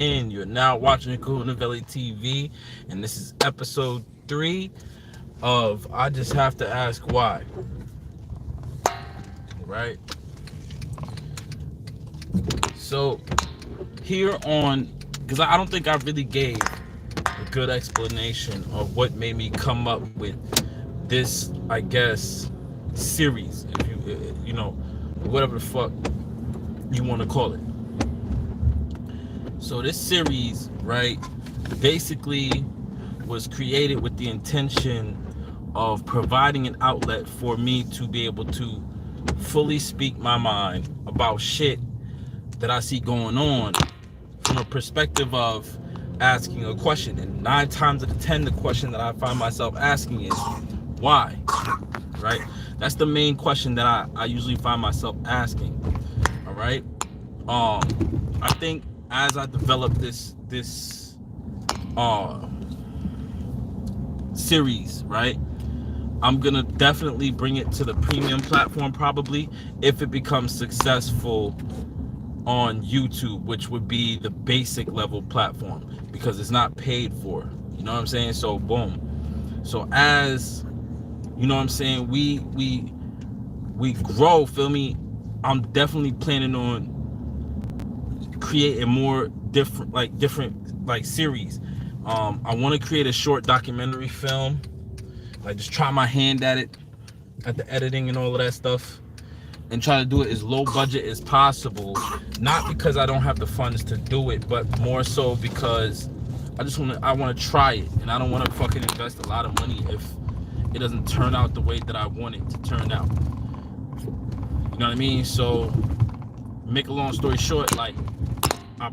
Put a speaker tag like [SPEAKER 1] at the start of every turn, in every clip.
[SPEAKER 1] And you're now watching Kahunaveli TV, and this is episode 3 of I Just Have to Ask Why. Right? So, here on, because I don't think I really gave a good explanation of what made me come up with this, I guess, series, if you know, whatever the fuck you want to call it. So this series, right, basically was created with the intention of providing an outlet for me to be able to fully speak my mind about shit that I see going on from a perspective of asking a question. And 9 times out of 10, the question that I find myself asking is, why? Right? That's the main question that I usually find myself asking. All right? I think as I develop this series, right, I'm gonna definitely bring it to the premium platform, probably, if it becomes successful on YouTube, which would be the basic level platform, because it's not paid for. You know what I'm saying? So boom. So as you know what I'm saying, we grow, feel me? I'm definitely planning on creating more different series. I want to create a short documentary film, like just try my hand at it, at the editing and all of that stuff, and try to do it as low budget as possible. Not because I don't have the funds to do it, but more so because I want to try it, and I don't want to fucking invest a lot of money if it doesn't turn out the way that I want it to turn out. You know what I mean? So, make a long story short, like, I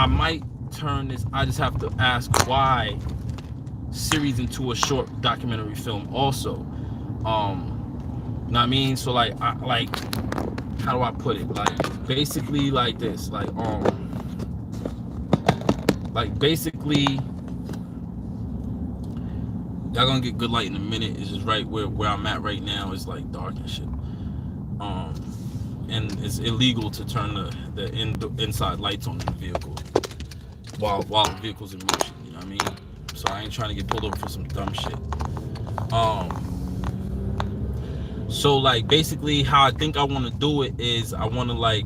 [SPEAKER 1] might turn this I Just Have to Ask Why series into a short documentary film also. You know what I mean? So how do I put it? Like, basically like this, basically, y'all gonna get good light in a minute. It's just right where I'm at right now. It's like dark and shit. And it's illegal to turn the inside lights on in the vehicle while the vehicle's in motion. You know what I mean? So I ain't trying to get pulled over for some dumb shit. So like basically how I think I want to do it is I want to like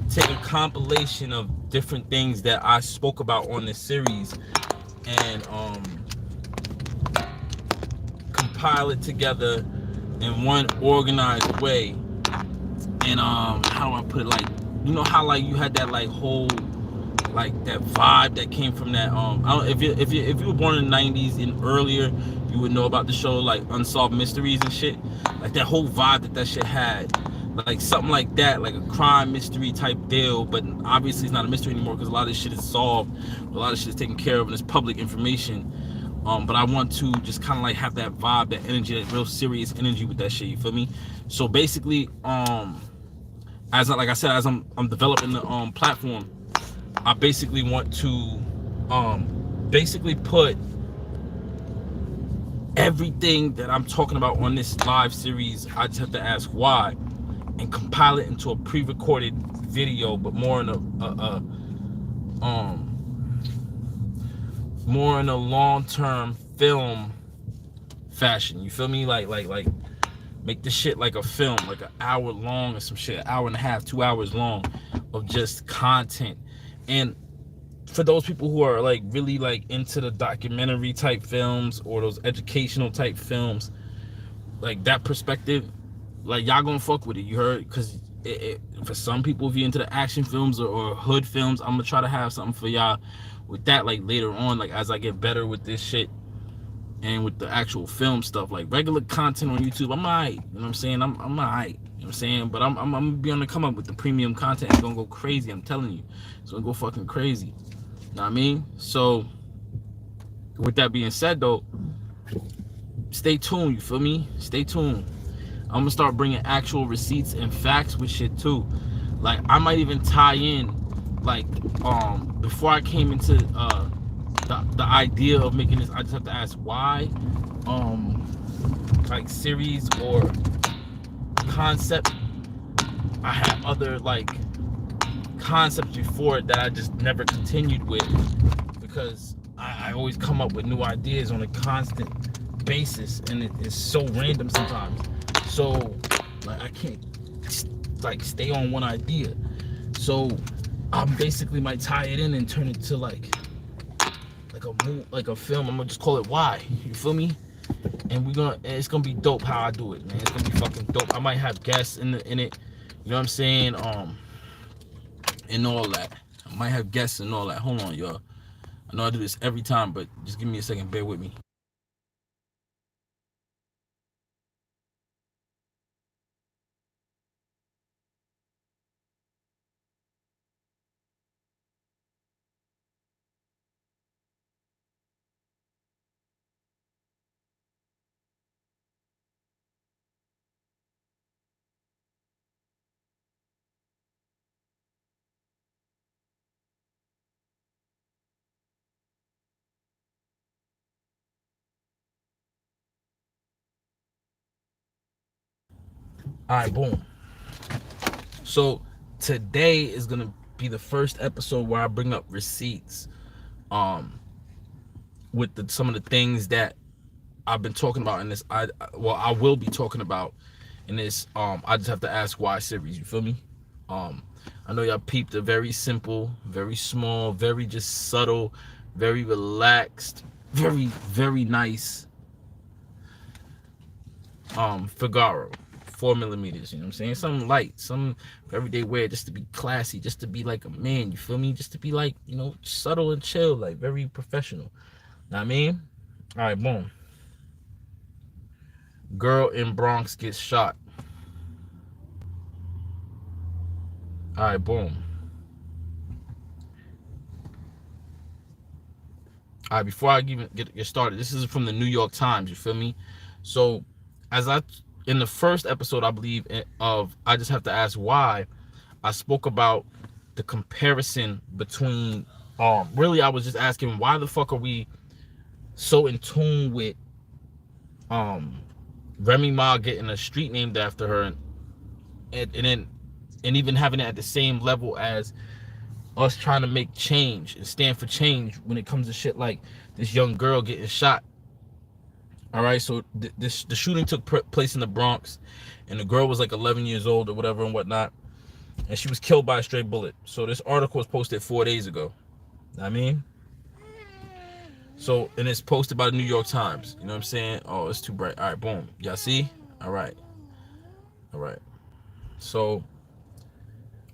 [SPEAKER 1] take a compilation of different things that I spoke about on this series and compile it together in one organized way. And how do I put it? Like, you know how like you had that like whole like that vibe that came from that I don't, if you were born in the 90s and earlier, you would know about the show like Unsolved Mysteries and shit. Like that whole vibe that shit had, like something like that, like a crime mystery type deal. But obviously it's not a mystery anymore because a lot of this shit is solved, a lot of shit is taken care of, and it's public information. But I want to just kind of like have that vibe, that energy, that real serious energy with that shit. You feel me? So basically, as I'm developing the platform, I basically want to basically put everything that I'm talking about on this live series, I Just Have to Ask Why, and compile it into a pre-recorded video, but more in a long-term film fashion. You feel me? Like make this shit like a film, like an hour long or some shit, an hour and a half, 2 hours long of just content. And for those people who are like really like into the documentary type films or those educational type films, like that perspective, like y'all gonna fuck with it. You heard? Because for some people, if you're into the action films or hood films, I'm gonna try to have something for y'all with that like later on, like as I get better with this shit and with the actual film stuff. Like regular content on YouTube, I'm alright. You know what I'm saying? I'm alright. You know what I'm saying? But I'm gonna be on the come up with the premium content. It's gonna go crazy. I'm telling you, it's gonna go fucking crazy. You know what I mean? So with that being said, though, stay tuned. You feel me? Stay tuned. I'm gonna start bringing actual receipts and facts with shit too. Like I might even tie in, like before I came into the idea of making this I Just Have to Ask Why like series or concept, I have other like concepts before it that I just never continued with, because I always come up with new ideas on a constant basis, and it's so random sometimes. So like I can't like stay on one idea. So I basically might tie it in and turn it to like a film. I'm gonna just call it Why. You feel me? And it's gonna be dope how I do it, man. It's gonna be fucking dope. I might have guests in it. You know what I'm saying? And all that. I might have guests and all that. Hold on, y'all. I know I do this every time, but just give me a second. Bear with me. All right, boom. So today is gonna be the first episode where I bring up receipts, um, with some of the things that I've been talking about in this. I will be talking about in this. I just have to ask why series. You feel me? Um, I know y'all peeped a very simple, very small, very just subtle, very relaxed, very nice Figaro, 4 millimeters. You know what I'm saying? Something light, some everyday wear, just to be classy, just to be like a man. You feel me? Just to be like, subtle and chill, like very professional. Know what I mean? All right, boom. Girl in Bronx gets shot. All right, boom. All right, before I even get started, this is from the New York Times. You feel me? So, as I in the first episode, I believe of I just have to ask why. I spoke about the comparison between. Really, I was just asking why the fuck are we so in tune with um Remy Ma getting a street named after her, and then and even having it at the same level as us trying to make change and stand for change when it comes to shit like this young girl getting shot. All right, so the shooting took place in the Bronx, and the girl was like 11 years old or whatever and whatnot, and she was killed by a stray bullet. So this article was posted 4 days ago. I mean, so and it's posted by the New York Times. You know what I'm saying? Oh, it's too bright. All right, boom. Y'all see? All right, all right. So,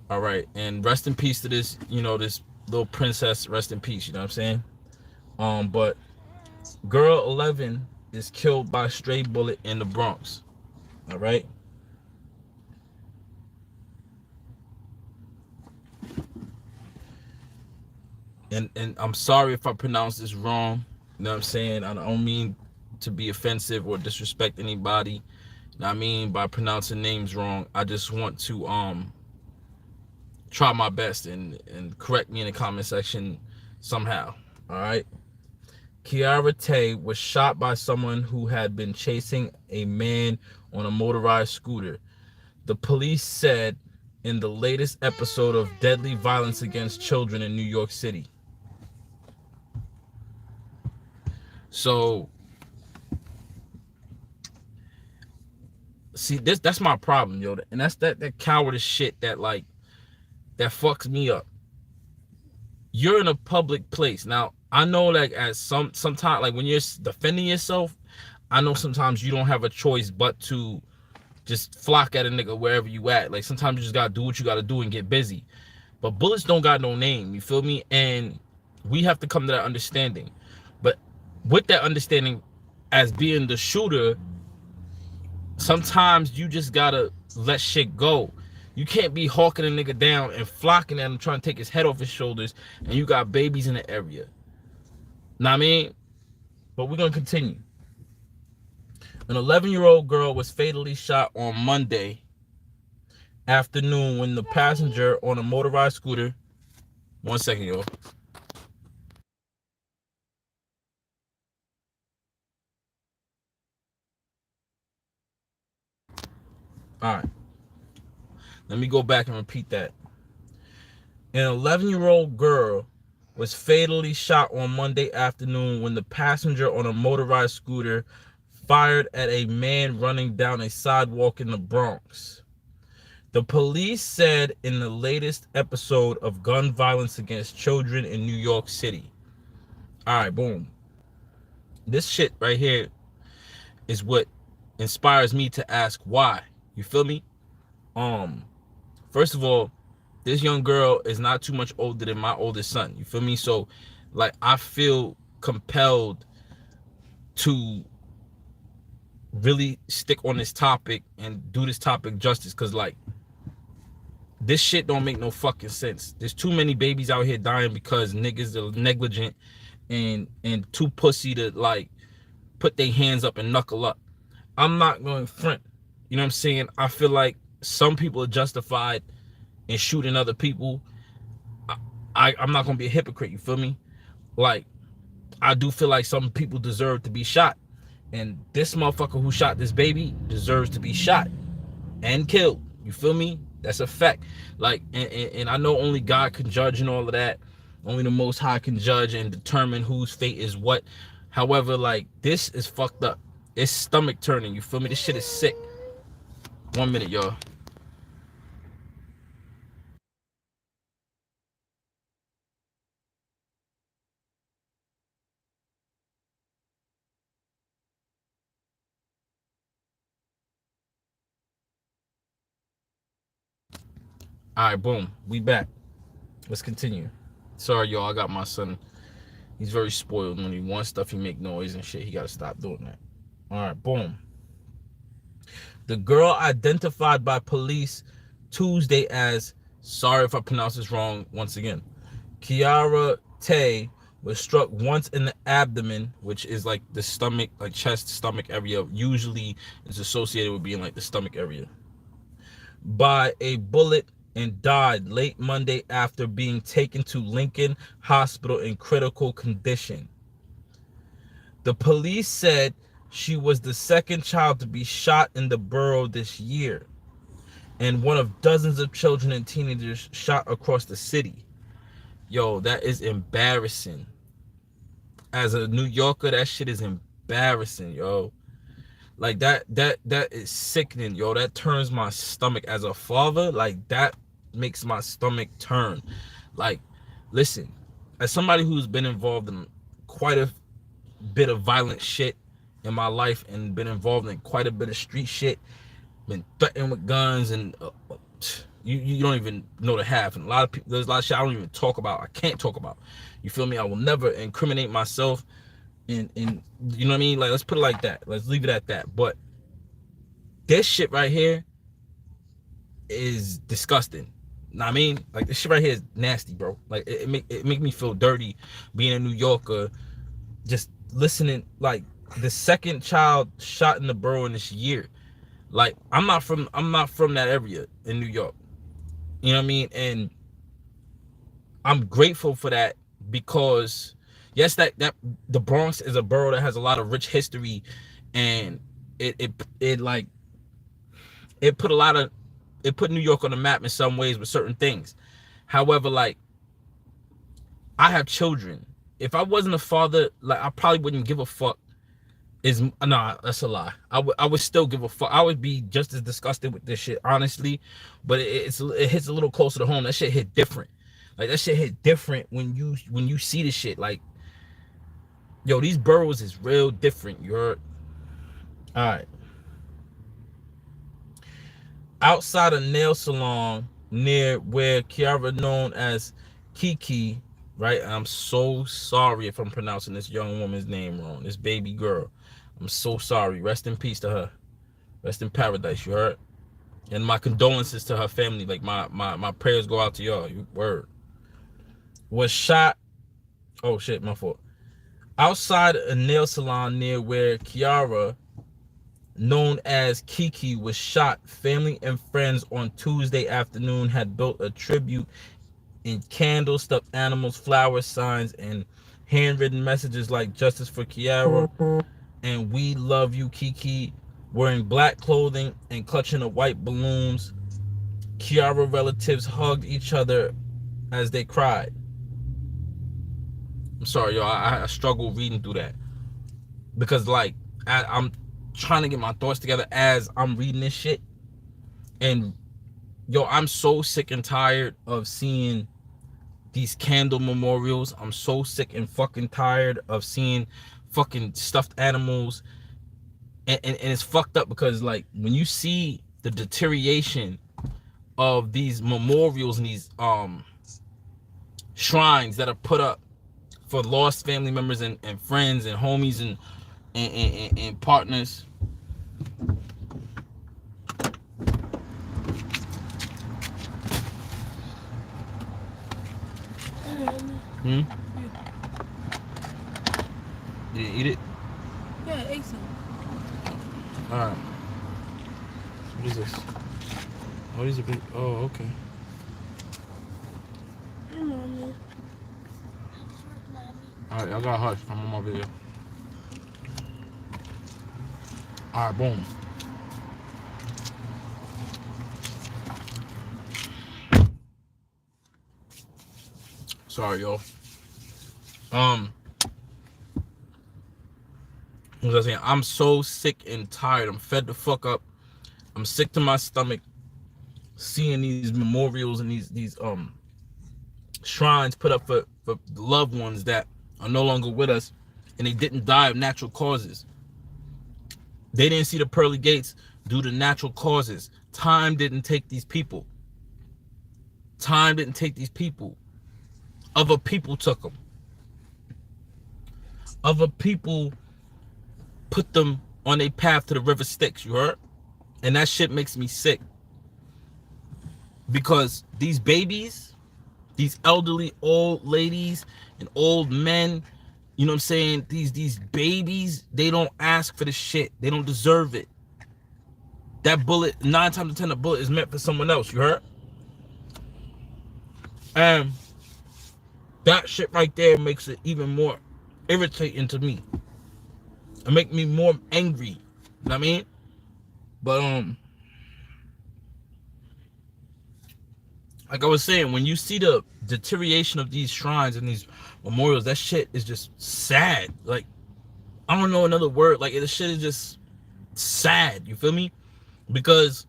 [SPEAKER 1] all right, and rest in peace to this, this little princess. Rest in peace. You know what I'm saying? But girl 11 is killed by a stray bullet in the Bronx. All right. And I'm sorry if I pronounce this wrong. You know what I'm saying? I don't mean to be offensive or disrespect anybody. You know what I mean by pronouncing names wrong. I just want to try my best and correct me in the comment section somehow. All right. Kiara Tay was shot by someone who had been chasing a man on a motorized scooter. The police said in the latest episode of deadly violence against children in New York City. So, see, that's my problem, yo. And that's that cowardice shit that fucks me up. You're in a public place. Now, I know like at sometimes like when you're defending yourself, I know sometimes you don't have a choice but to just flock at a nigga wherever you at. Like sometimes you just gotta do what you gotta do and get busy. But bullets don't got no name, you feel me? And we have to come to that understanding. But with that understanding, as being the shooter, sometimes you just gotta let shit go. You can't be hawking a nigga down and flocking at him trying to take his head off his shoulders, and you got babies in the area. Know what I mean? But we're gonna continue. An 11-year-old girl was fatally shot on Monday afternoon when the passenger on a motorized scooter. One second, yo. All right. Let me go back and repeat that. An 11-year-old girl was fatally shot on Monday afternoon when the passenger on a motorized scooter fired at a man running down a sidewalk in the Bronx. The police said in the latest episode of gun violence against children in New York City. All right, boom. This shit right here is what inspires me to ask why. You feel me? First of all, this young girl is not too much older than my oldest son. You feel me? So, like, I feel compelled to really stick on this topic and do this topic justice, because, like, this shit don't make no fucking sense. There's too many babies out here dying because niggas are negligent and too pussy to, like, put their hands up and knuckle up. I'm not going front. You know what I'm saying? I feel like some people are justified in shooting other people. I'm not gonna be a hypocrite. You feel me? Like, I do feel like some people deserve to be shot, and this motherfucker who shot this baby deserves to be shot and killed. You feel me? That's a fact. Like, and I know only God can judge and all of that. Only the Most High can judge and determine whose fate is what. However, like, this is fucked up. It's stomach turning. You feel me? This shit is sick. 1 minute, y'all. All right, boom. We back. Let's continue. Sorry, y'all. I got my son. He's very spoiled. When he wants stuff, he make noise and shit. He got to stop doing that. All right, boom. The girl identified by police Tuesday as, sorry if I pronounce this wrong once again, Kiara Tay, was struck once in the abdomen, which is like the stomach, like chest, stomach area. Usually is associated with being like the stomach area, by a bullet, and died late Monday after being taken to Lincoln Hospital in critical condition. The police said she was the second child to be shot in the borough this year, and one of dozens of children and teenagers shot across the city. Yo, that is embarrassing. As a New Yorker, that shit is embarrassing, yo. Like, that is sickening, yo. That turns my stomach. As a father, like, that makes my stomach turn. Like, listen, as somebody who's been involved in quite a bit of violent shit in my life and been involved in quite a bit of street shit, been threatened with guns, and you don't even know the half. And a lot of people, there's a lot of shit I don't even talk about. I can't talk about. You feel me? I will never incriminate myself. And you know what I mean? Like, let's put it like that. Let's leave it at that. But this shit right here is disgusting. Know what I mean? Like, this shit right here is nasty, bro. Like, it make me feel dirty being a New Yorker, just listening. Like, the second child shot in the borough in this year. Like, I'm not from that area in New York. You know what I mean? And I'm grateful for that, because yes, that the Bronx is a borough that has a lot of rich history, and it like it put a lot of it put New York on the map in some ways with certain things. However, like, I have children. If I wasn't a father, like, I probably wouldn't give a fuck. Nah, that's a lie. I would still give a fuck. I would be just as disgusted with this shit, honestly. But it hits a little closer to home. That shit hit different. Like, that shit hit different when you see this shit. Like, yo, these boroughs is real different. You heard? All right. Outside a nail salon near where Kiara, known as Kiki, right? I'm so sorry if I'm pronouncing this young woman's name wrong. This baby girl. I'm so sorry. Rest in peace to her. Rest in paradise, you heard? And my condolences to her family. Like, my prayers go out to y'all. You word. Was shot. Oh shit, my fault. Outside a nail salon near where Kiara, known as Kiki, was shot, family and friends on Tuesday afternoon had built a tribute in candles, stuffed animals, flower signs, and handwritten messages like "Justice for Kiara" and "We love you, Kiki." Wearing black clothing and clutching the white balloons, Kiara relatives hugged each other as they cried. I'm sorry, y'all. I struggle reading through that because, like, I'm trying to get my thoughts together as I'm reading this shit. And, yo, I'm so sick and tired of seeing these candle memorials. I'm so sick and fucking tired of seeing fucking stuffed animals. And it's fucked up because, like, when you see the deterioration of these memorials and these shrines that are put up for lost family members and friends and homies and partners. Hmm? You didn't eat it?
[SPEAKER 2] Yeah, I ate some.
[SPEAKER 1] Alright. What is this? Oh, these are big. Oh, okay.
[SPEAKER 2] Mommy.
[SPEAKER 1] Alright, I got hush. I'm on my video. Alright, boom. Sorry, y'all. What was I saying? I'm so sick and tired. I'm fed the fuck up. I'm sick to my stomach seeing these memorials and these shrines put up for loved ones that are no longer with us and they didn't die of natural causes. They didn't see the pearly gates due to natural causes. Time didn't take these people. Time didn't take these people. Other people took them. Other people put them on a path to the river Styx, you heard? And that shit makes me sick. Because these babies, these elderly old ladies and old men, you know what I'm saying? These babies, they don't ask for the shit. They don't deserve it. That bullet, 9 times out of 10, a bullet is meant for someone else, you heard? And that shit right there makes it even more irritating to me. It make me more angry. You know what I mean? But like I was saying, when you see the deterioration of these shrines and these memorials, that shit is just sad. Like, I don't know another word. Like, this shit is just sad. You feel me? Because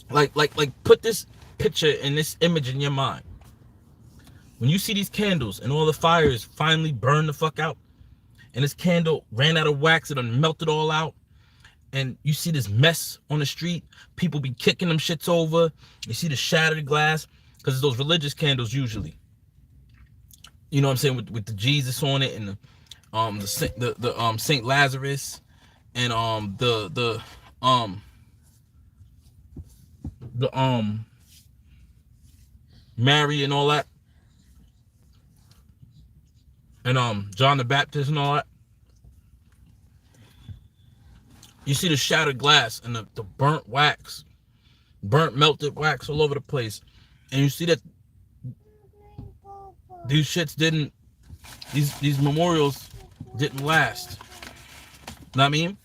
[SPEAKER 1] like put this picture and this image in your mind. When you see these candles and all the fires finally burn the fuck out, and this candle ran out of wax and done melted all out, and you see this mess on the street, people be kicking them shits over. You see the shattered glass, because it's those religious candles usually. You know what I'm saying, with the Jesus on it, and the Saint Lazarus, and the Mary and all that, and John the Baptist and all that. You see the shattered glass and the burnt wax, burnt melted wax all over the place, and you see that these shits didn't, these memorials didn't last. Know what I mean?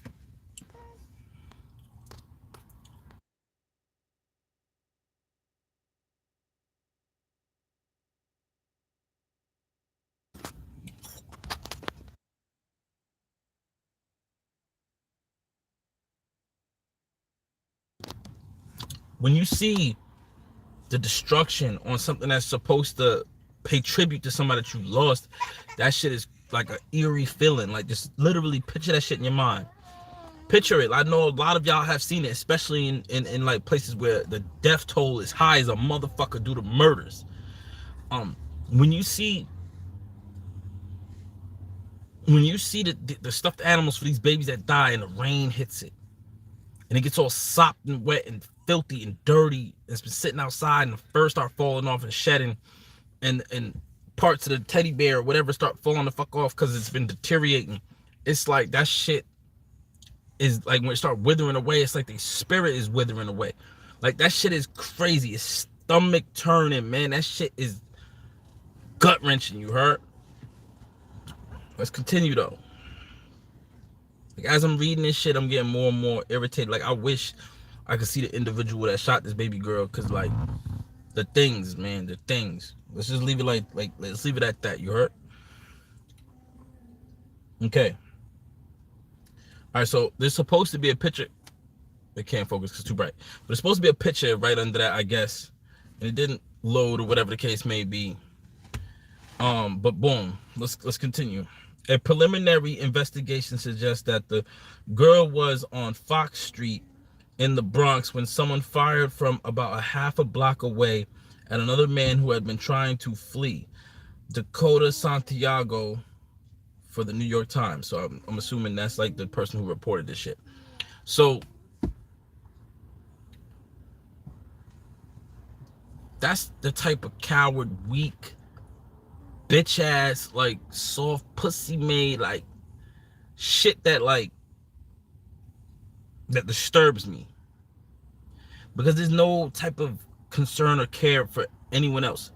[SPEAKER 1] When you see the destruction on something that's supposed to pay tribute to somebody that you lost, that shit is like an eerie feeling. Like, just literally picture that shit in your mind. Picture it. I know a lot of y'all have seen it, especially in like places where the death toll is high as a motherfucker due to murders. When you see the stuffed animals for these babies that die and the rain hits it, and it gets all sopped and wet and filthy and dirty, and it's been sitting outside, and the fur start falling off and shedding, and parts of the teddy bear or whatever start falling the fuck off because it's been deteriorating. It's like that shit is like, when it start withering away, it's like the spirit is withering away. Like, that shit is crazy. It's stomach turning, man. That shit is gut wrenching. You heard? Let's continue though. Like, as I'm reading this shit, I'm getting more and more irritated. Like, I wish I could see the individual that shot this baby girl, because like The things, man, the things. Let's just leave it like let's leave it at that. You heard? Okay. All right, so there's supposed to be a picture. It can't focus because it's too bright. But there's supposed to be a picture right under that, I guess. And it didn't load or whatever the case may be. But boom, let's continue. A preliminary investigation suggests that the girl was on Fox Street in the Bronx when someone fired from about a half a block away at another man who had been trying to flee. Dakota Santiago for the New York Times. So I'm assuming that's like the person who reported this shit. So that's the type of coward, weak, bitch ass, like soft pussy made, like shit that disturbs me. Because there's no type of concern or care for anyone else.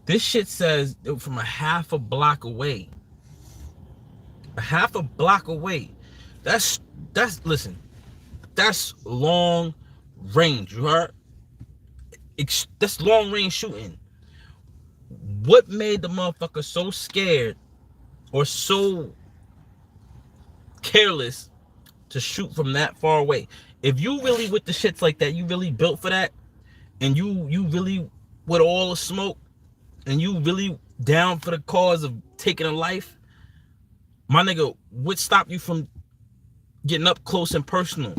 [SPEAKER 1] This shit says from a half a block away. A half a block away. That's listen. That's long range. You heard? That's long range shooting. What made the motherfucker so scared or so careless to shoot from that far away? If you really with the shits like that, you really built for that, and you really with all the smoke, and you really down for the cause of taking a life, my nigga, what stopped you from getting up close and personal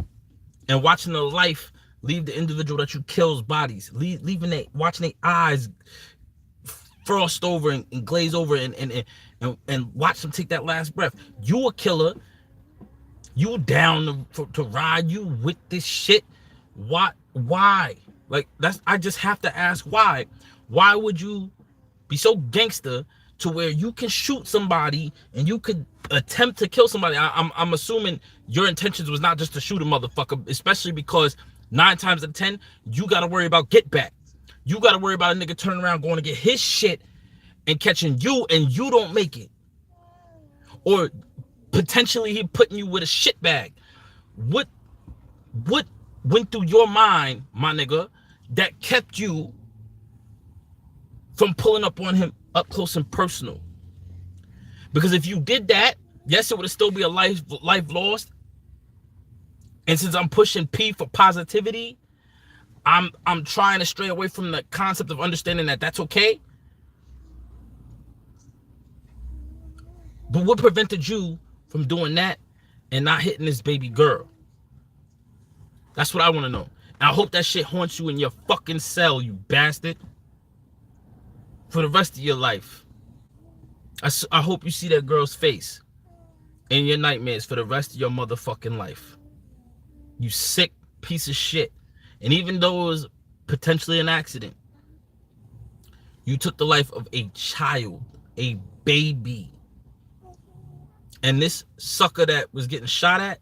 [SPEAKER 1] and watching the life leave the individual that you kill's bodies, watching their eyes frost over and glaze over and watch them take that last breath? You a killer. You down to ride you with this shit? Why? Like, I just have to ask why. Why would you be so gangster to where you can shoot somebody and you could attempt to kill somebody? I'm assuming your intentions was not just to shoot a motherfucker, especially because 9 times out of 10, you got to worry about get back. You got to worry about a nigga turning around going to get his shit and catching you, and you don't make it. Or potentially he putting you with a shit bag. What went through your mind, my nigga, that kept you from pulling up on him up close and personal? Because if you did that, yes, it would still be a life lost. And since I'm pushing P for positivity, I'm trying to stray away from the concept of understanding that that's okay. But what prevented you from doing that and not hitting this baby girl? That's what I want to know. And I hope that shit haunts you in your fucking cell, you bastard, for the rest of your life. I hope you see that girl's face in your nightmares for the rest of your motherfucking life. You sick piece of shit. And even though it was potentially an accident, you took the life of a child, a baby. And this sucker that was getting shot at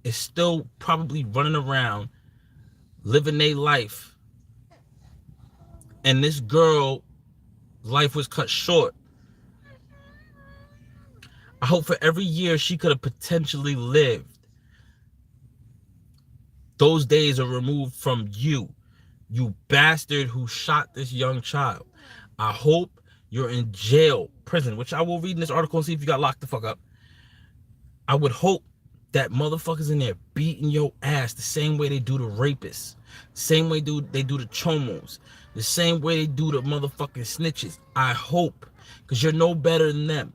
[SPEAKER 1] is still probably running around, living their life. And this girl's life was cut short. I hope for every year she could have potentially lived, those days are removed from you, you bastard who shot this young child. I hope you're in jail, prison, which I will read in this article and see if you got locked the fuck up. I would hope that motherfuckers in there beating your ass the same way they do the rapists, same way they do the chomos, the same way they do the motherfucking snitches. I hope, because you're no better than them.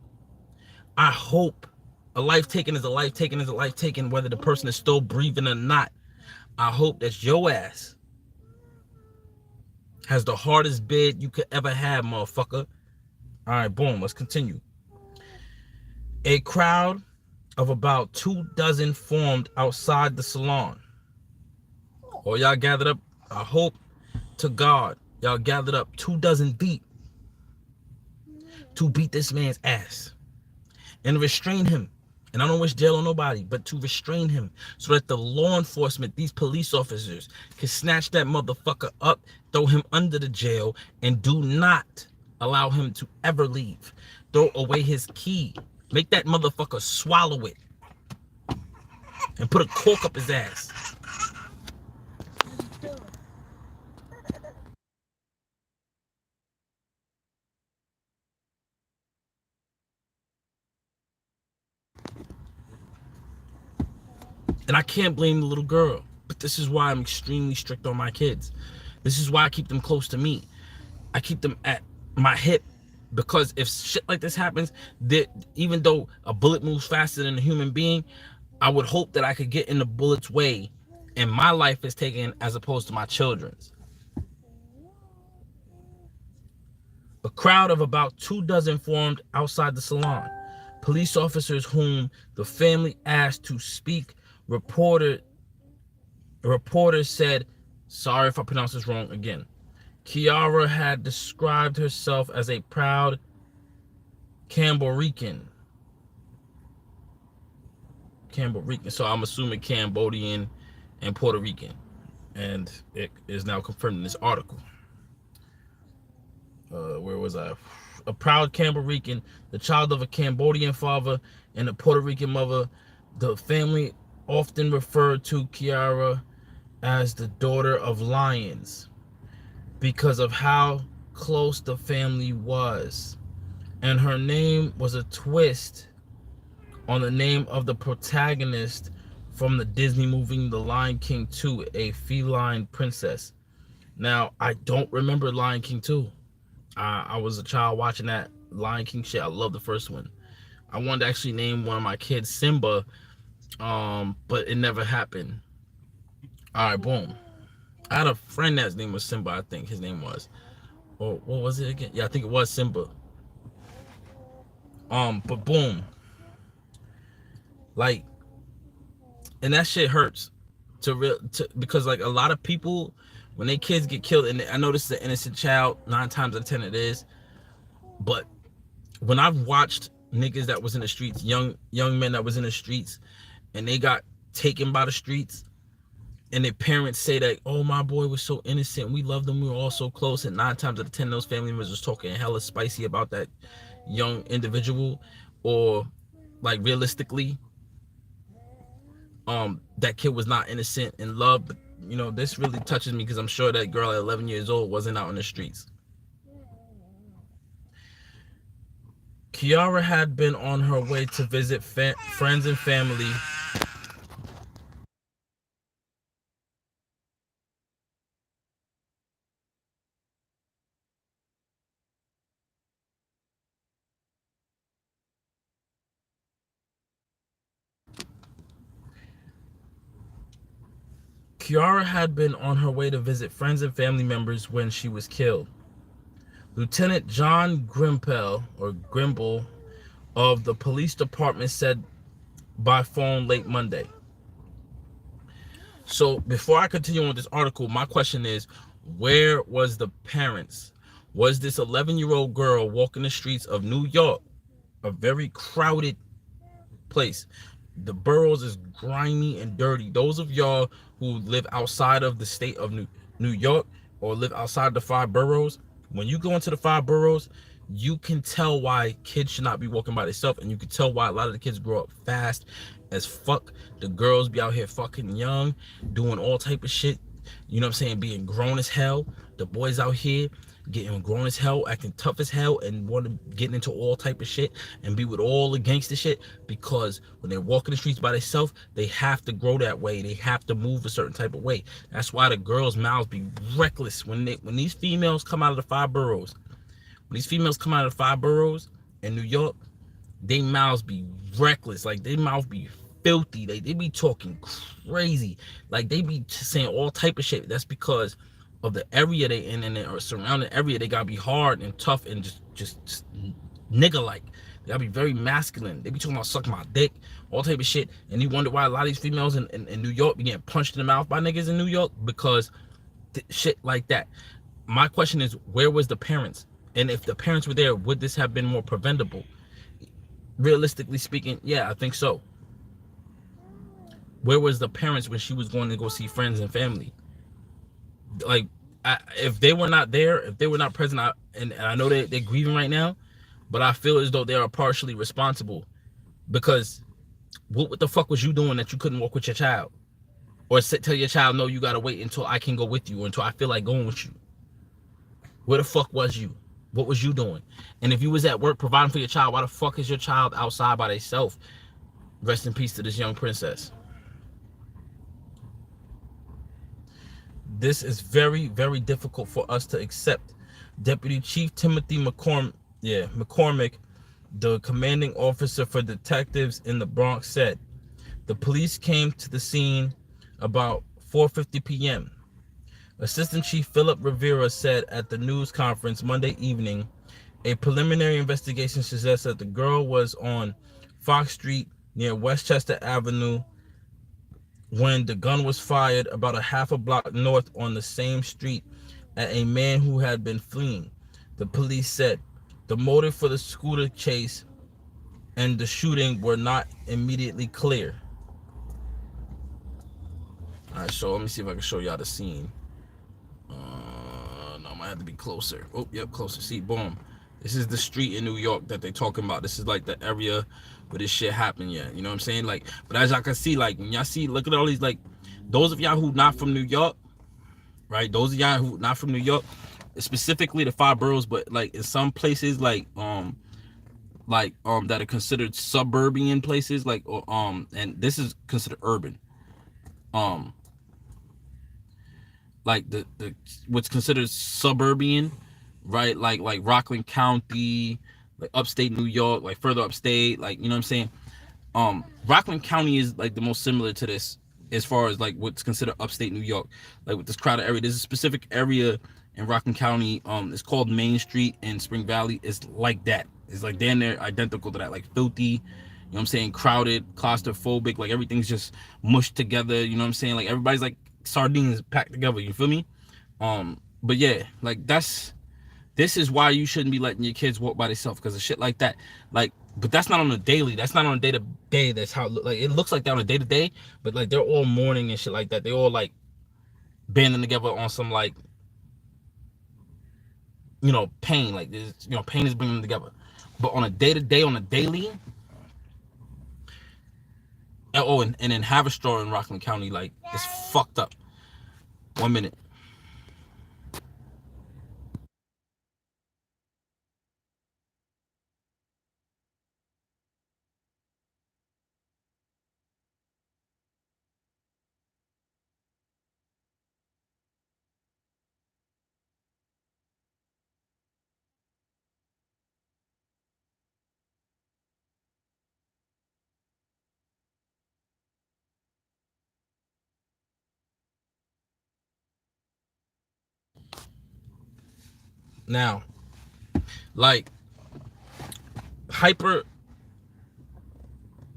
[SPEAKER 1] I hope a life taken is a life taken is a life taken, whether the person is still breathing or not. I hope that your ass has the hardest bid you could ever have, motherfucker. All right, boom, let's continue. A crowd of about 24 formed outside the salon. All y'all gathered up, I hope to God, y'all gathered up 24 deep to beat this man's ass and restrain him. And I don't wish jail on nobody, but to restrain him so that the law enforcement, these police officers, can snatch that motherfucker up, throw him under the jail, and do not allow him to ever leave. Throw away his key. Make that motherfucker swallow it and put a cork up his ass. And I can't blame the little girl. But this is why I'm extremely strict on my kids. This is why I keep them close to me. I keep them at my hip. Because if shit like this happens, that even though a bullet moves faster than a human being, I would hope that I could get in the bullet's way and my life is taken as opposed to my children's. A crowd of about 24 formed outside the salon. Police officers whom the family asked to speak reporters said, sorry if I pronounce this wrong again. Kiara had described herself as a proud Camborican. So I'm assuming Cambodian and Puerto Rican. And it is now confirmed in this article. Where was I? A proud Camborican, the child of a Cambodian father and a Puerto Rican mother. The family often referred to Kiara as the daughter of lions because of how close the family was. And her name was a twist on the name of the protagonist from the Disney movie The Lion King 2, a feline princess. Now, I don't remember Lion King 2. I was a child watching that Lion King shit. I love the first one. I wanted to actually name one of my kids Simba, but it never happened. All right, boom. I had a friend that's name was Simba, I think his name was. Or what was it again? Yeah, I think it was Simba. But boom. Like, and that shit hurts because like a lot of people, when their kids get killed, and I know this is an innocent child, 9 times out of 10 it is, but when I've watched niggas that was in the streets, young men that was in the streets, and they got taken by the streets, and their parents say that, oh, my boy was so innocent, we loved him, we were all so close, and 9 times out of 10 those family members was talking hella spicy about that young individual, or like realistically, that kid was not innocent in love. But you know, this really touches me because I'm sure that girl at 11 years old wasn't out in the streets. Kiara had been on her way to visit friends and family. Kiara had been on her way to visit friends and family members when she was killed. Lieutenant John Grimble of the police department said by phone late Monday. So before I continue on with this article, my question is, where was the parents? Was this 11-year-old girl walking the streets of New York, a very crowded place? The boroughs is grimy and dirty. Those of y'all who live outside of the state of New York or live outside the 5 boroughs, when you go into the 5 boroughs, you can tell why kids should not be walking by themselves, and you can tell why a lot of the kids grow up fast as fuck. The girls be out here fucking young, doing all type of shit, you know what I'm saying, being grown as hell. The boys out here getting grown as hell, acting tough as hell, and want to get into all type of shit and be with all the gangster shit, because when they're walking the streets by themselves, they have to grow that way. They have to move a certain type of way. That's why the girls' mouths be reckless when these females come out of the 5 boroughs. When these females come out of the 5 boroughs in New York, they mouths be reckless. Like, they mouth be filthy. They be talking crazy. Like, they be saying all type of shit. That's because of the area they in, and the surrounding area. They gotta be hard and tough and just nigga like. They gotta be very masculine. They be talking about suck my dick, all type of shit. And you wonder why a lot of these females in New York be getting punched in the mouth by niggas in New York, because shit like that. My question is, where was the parents? And if the parents were there, would this have been more preventable? Realistically speaking, yeah, I think so. Where was the parents when she was going to go see friends and family? Like, if they were not there, if they were not present, and I know they're grieving right now, but I feel as though they are partially responsible, because what the fuck was you doing that you couldn't walk with your child? Or tell your child, no, you gotta wait until I can go with you, or until I feel like going with you. Where the fuck was you? What was you doing? And if you was at work providing for your child, why the fuck is your child outside by themselves? Rest in peace to this young princess. This is very, very difficult for us to accept. Deputy Chief Timothy McCormick, the commanding officer for detectives in the Bronx, said the police came to the scene about 4:50 p.m. Assistant Chief Philip Rivera said at the news conference Monday evening, a preliminary investigation suggests that the girl was on Fox Street near Westchester Avenue when the gun was fired about a half a block north on the same street at a man who had been fleeing. The police said the motive for the scooter chase and the shooting were not immediately clear. All right, so let me see if I can show y'all the scene. No, I might have to be closer. Oh, yep, closer. See, boom. This is the street in New York that they talking about. This is like the area where this shit happened. Yeah, you know what I'm saying? Like, but as y'all can see, like when y'all see, look at all these, like, those of y'all who not from New York, right? Those of y'all who not from New York, specifically the five boroughs, but like in some places, that are considered suburban places, like, and this is considered urban. Um, like the what's considered suburban, right? Like Rockland County, like upstate New York, like further upstate, like, you know what I'm saying? Rockland County is like the most similar to this as far as like what's considered upstate New York, like with this crowded area. There's a specific area in Rockland County, it's called Main Street in Spring Valley. It's like that. It's like damn near identical to that, like filthy, you know what I'm saying, crowded, claustrophobic, like everything's just mushed together, you know what I'm saying, like everybody's like sardines packed together, you feel me? But yeah, like this is why you shouldn't be letting your kids walk by themselves, because of shit like that. Like, but that's not on a daily. That's not on a day to day. That's how it looks like that on a day to day. But like they're all mourning and shit like that. They all like banding together on some like, pain. Like this, pain is bringing them together. But on a day to day, on a daily, and in Haverstraw in Rockland County, like it's fucked up. 1 minute. Now, like hyper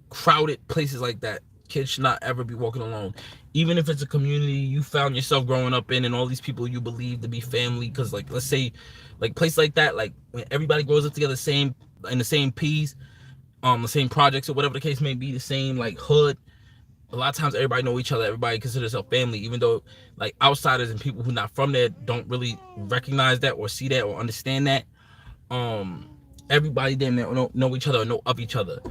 [SPEAKER 1] crowded places like that, kids should not ever be walking alone, even if it's a community you found yourself growing up in and all these people you believe to be family. Because like, let's say like place like that, like when everybody grows up together, same in the same peas, the same projects or whatever the case may be, the same like hood, a lot of times everybody know each other, everybody considers themselves family, even though like outsiders and people who not from there don't really recognize that or see that or understand that. Everybody then know each other or know of each other.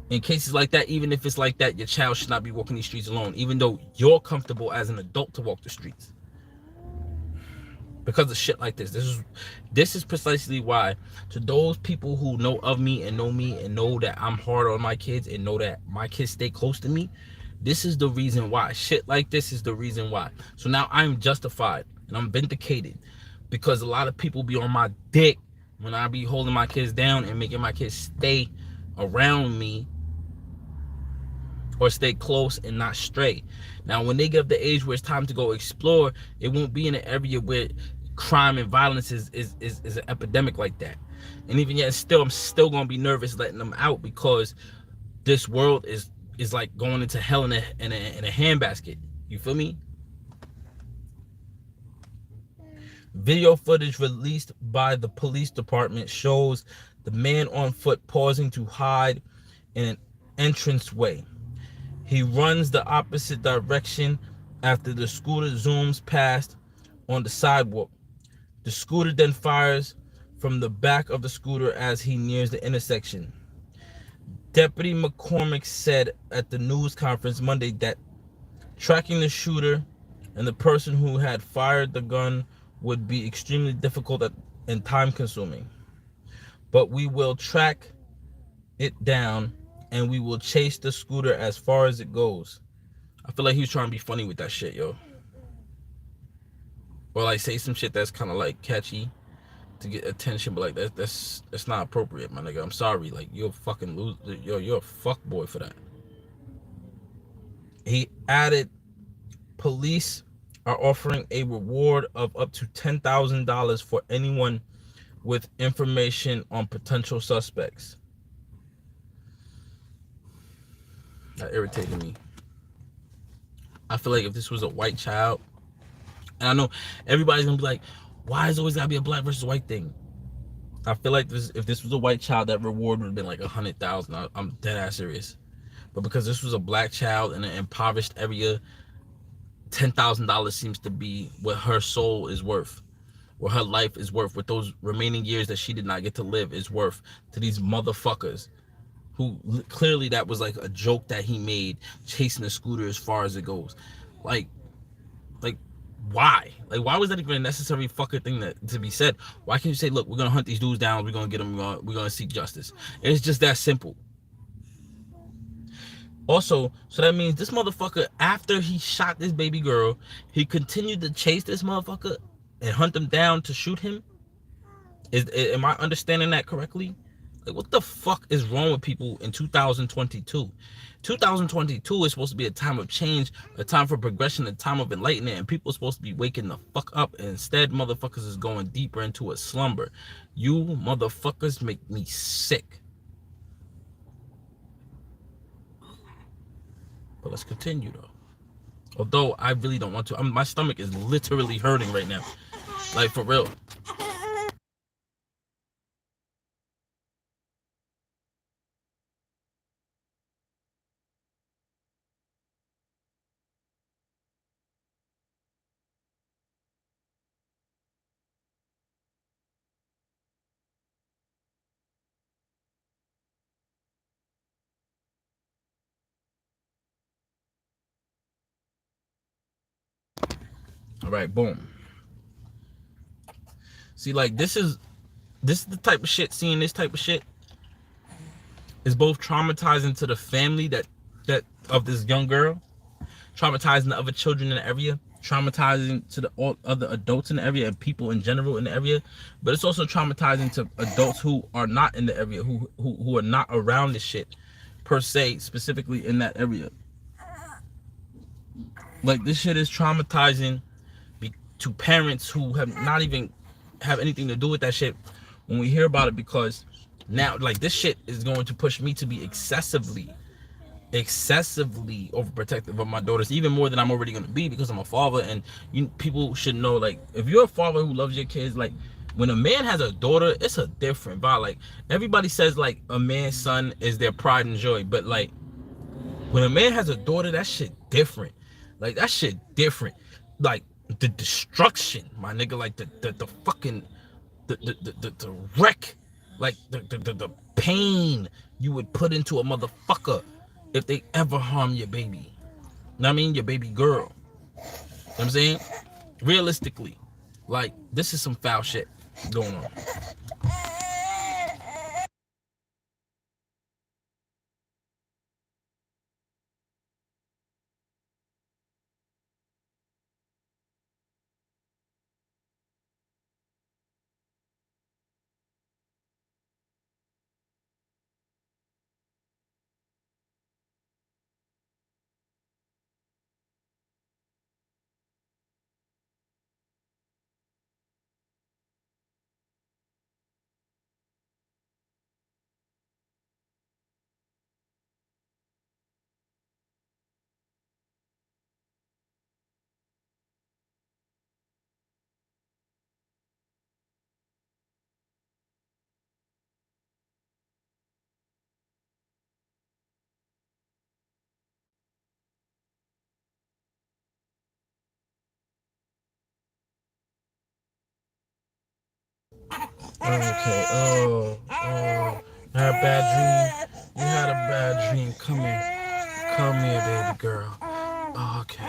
[SPEAKER 1] In cases like that, even if it's like that, your child should not be walking these streets alone, even though you're comfortable as an adult to walk the streets. Because of shit like this. This is precisely why, to those people who know of me and know that I'm hard on my kids and know that my kids stay close to me, this is the reason why. Shit like this is the reason why. So now I'm justified and I'm vindicated, because a lot of people be on my dick when I be holding my kids down and making my kids stay around me or stay close and not stray. Now, when they get up the age where it's time to go explore, it won't be in an area where crime and violence is an epidemic like that. And even yet, still, I'm still gonna be nervous letting them out, because this world is like going into hell in a handbasket. You feel me? Video footage released by the police department shows the man on foot pausing to hide in an entranceway. He runs the opposite direction after the scooter zooms past on the sidewalk. The scooter then fires from the back of the scooter as he nears the intersection. Deputy McCormick said at the news conference Monday that tracking the shooter and the person who had fired the gun would be extremely difficult and time consuming. But we will track it down and we will chase the scooter as far as it goes. I feel like he was trying to be funny with that shit, yo. or like say some shit that's kind of like catchy to get attention, but like that's not appropriate, my nigga. I'm sorry, like you're a fucking loser. You're a fuck boy for that. He added, police are offering a reward of up to $10,000 for anyone with information on potential suspects. That irritated me. I feel like if this was a white child, and I know everybody's gonna be like, why is it always gotta be a black versus white thing? I feel like if this was a white child, that reward would have been like 100,000. I'm dead ass serious. But because this was a black child in an impoverished area, $10,000 seems to be what her soul is worth, what her life is worth, what those remaining years that she did not get to live is worth to these motherfuckers who clearly that was like a joke that he made, chasing the scooter as far as it goes. Like, like why? Like, why was that even a necessary fucking thing to be said? Why can't you say, look, we're gonna hunt these dudes down, we're gonna get them, we're gonna seek justice? It's just that simple. Also, so that means this motherfucker, after he shot this baby girl, he continued to chase this motherfucker and hunt him down to shoot him. Am I understanding that correctly? Like, what the fuck is wrong with people in 2022? 2022 is supposed to be a time of change, a time for progression, a time of enlightenment, and people are supposed to be waking the fuck up. And instead, motherfuckers is going deeper into a slumber. You motherfuckers make me sick. But let's continue though. Although I really don't want to. My stomach is literally hurting right now. Like, for real. All right, boom. See, like, this is the type of shit. Seeing this type of shit is both traumatizing to the family that of this young girl, traumatizing the other children in the area, traumatizing to the all other adults in the area and people in general in the area. But it's also traumatizing to adults who are not in the area, who are not around this shit per se, specifically in that area. Like, this shit is traumatizing to parents who have not even have anything to do with that shit when we hear about it, because now, like, this shit is going to push me to be excessively overprotective of my daughters, even more than I'm already going to be, because I'm a father. And people should know, like, if you're a father who loves your kids, like, when a man has a daughter, it's a different vibe. Like, everybody says, like, a man's son is their pride and joy, but like, when a man has a daughter, that shit different. Like, that shit different. Like, the destruction, my nigga, like the fucking the wreck, like the pain you would put into a motherfucker if they ever harm your baby. You know what I mean? Your baby girl. You know what I'm saying? Realistically, like, this is some foul shit going on. Okay. You had a bad dream. You had a bad dream. Come here, baby girl. Okay.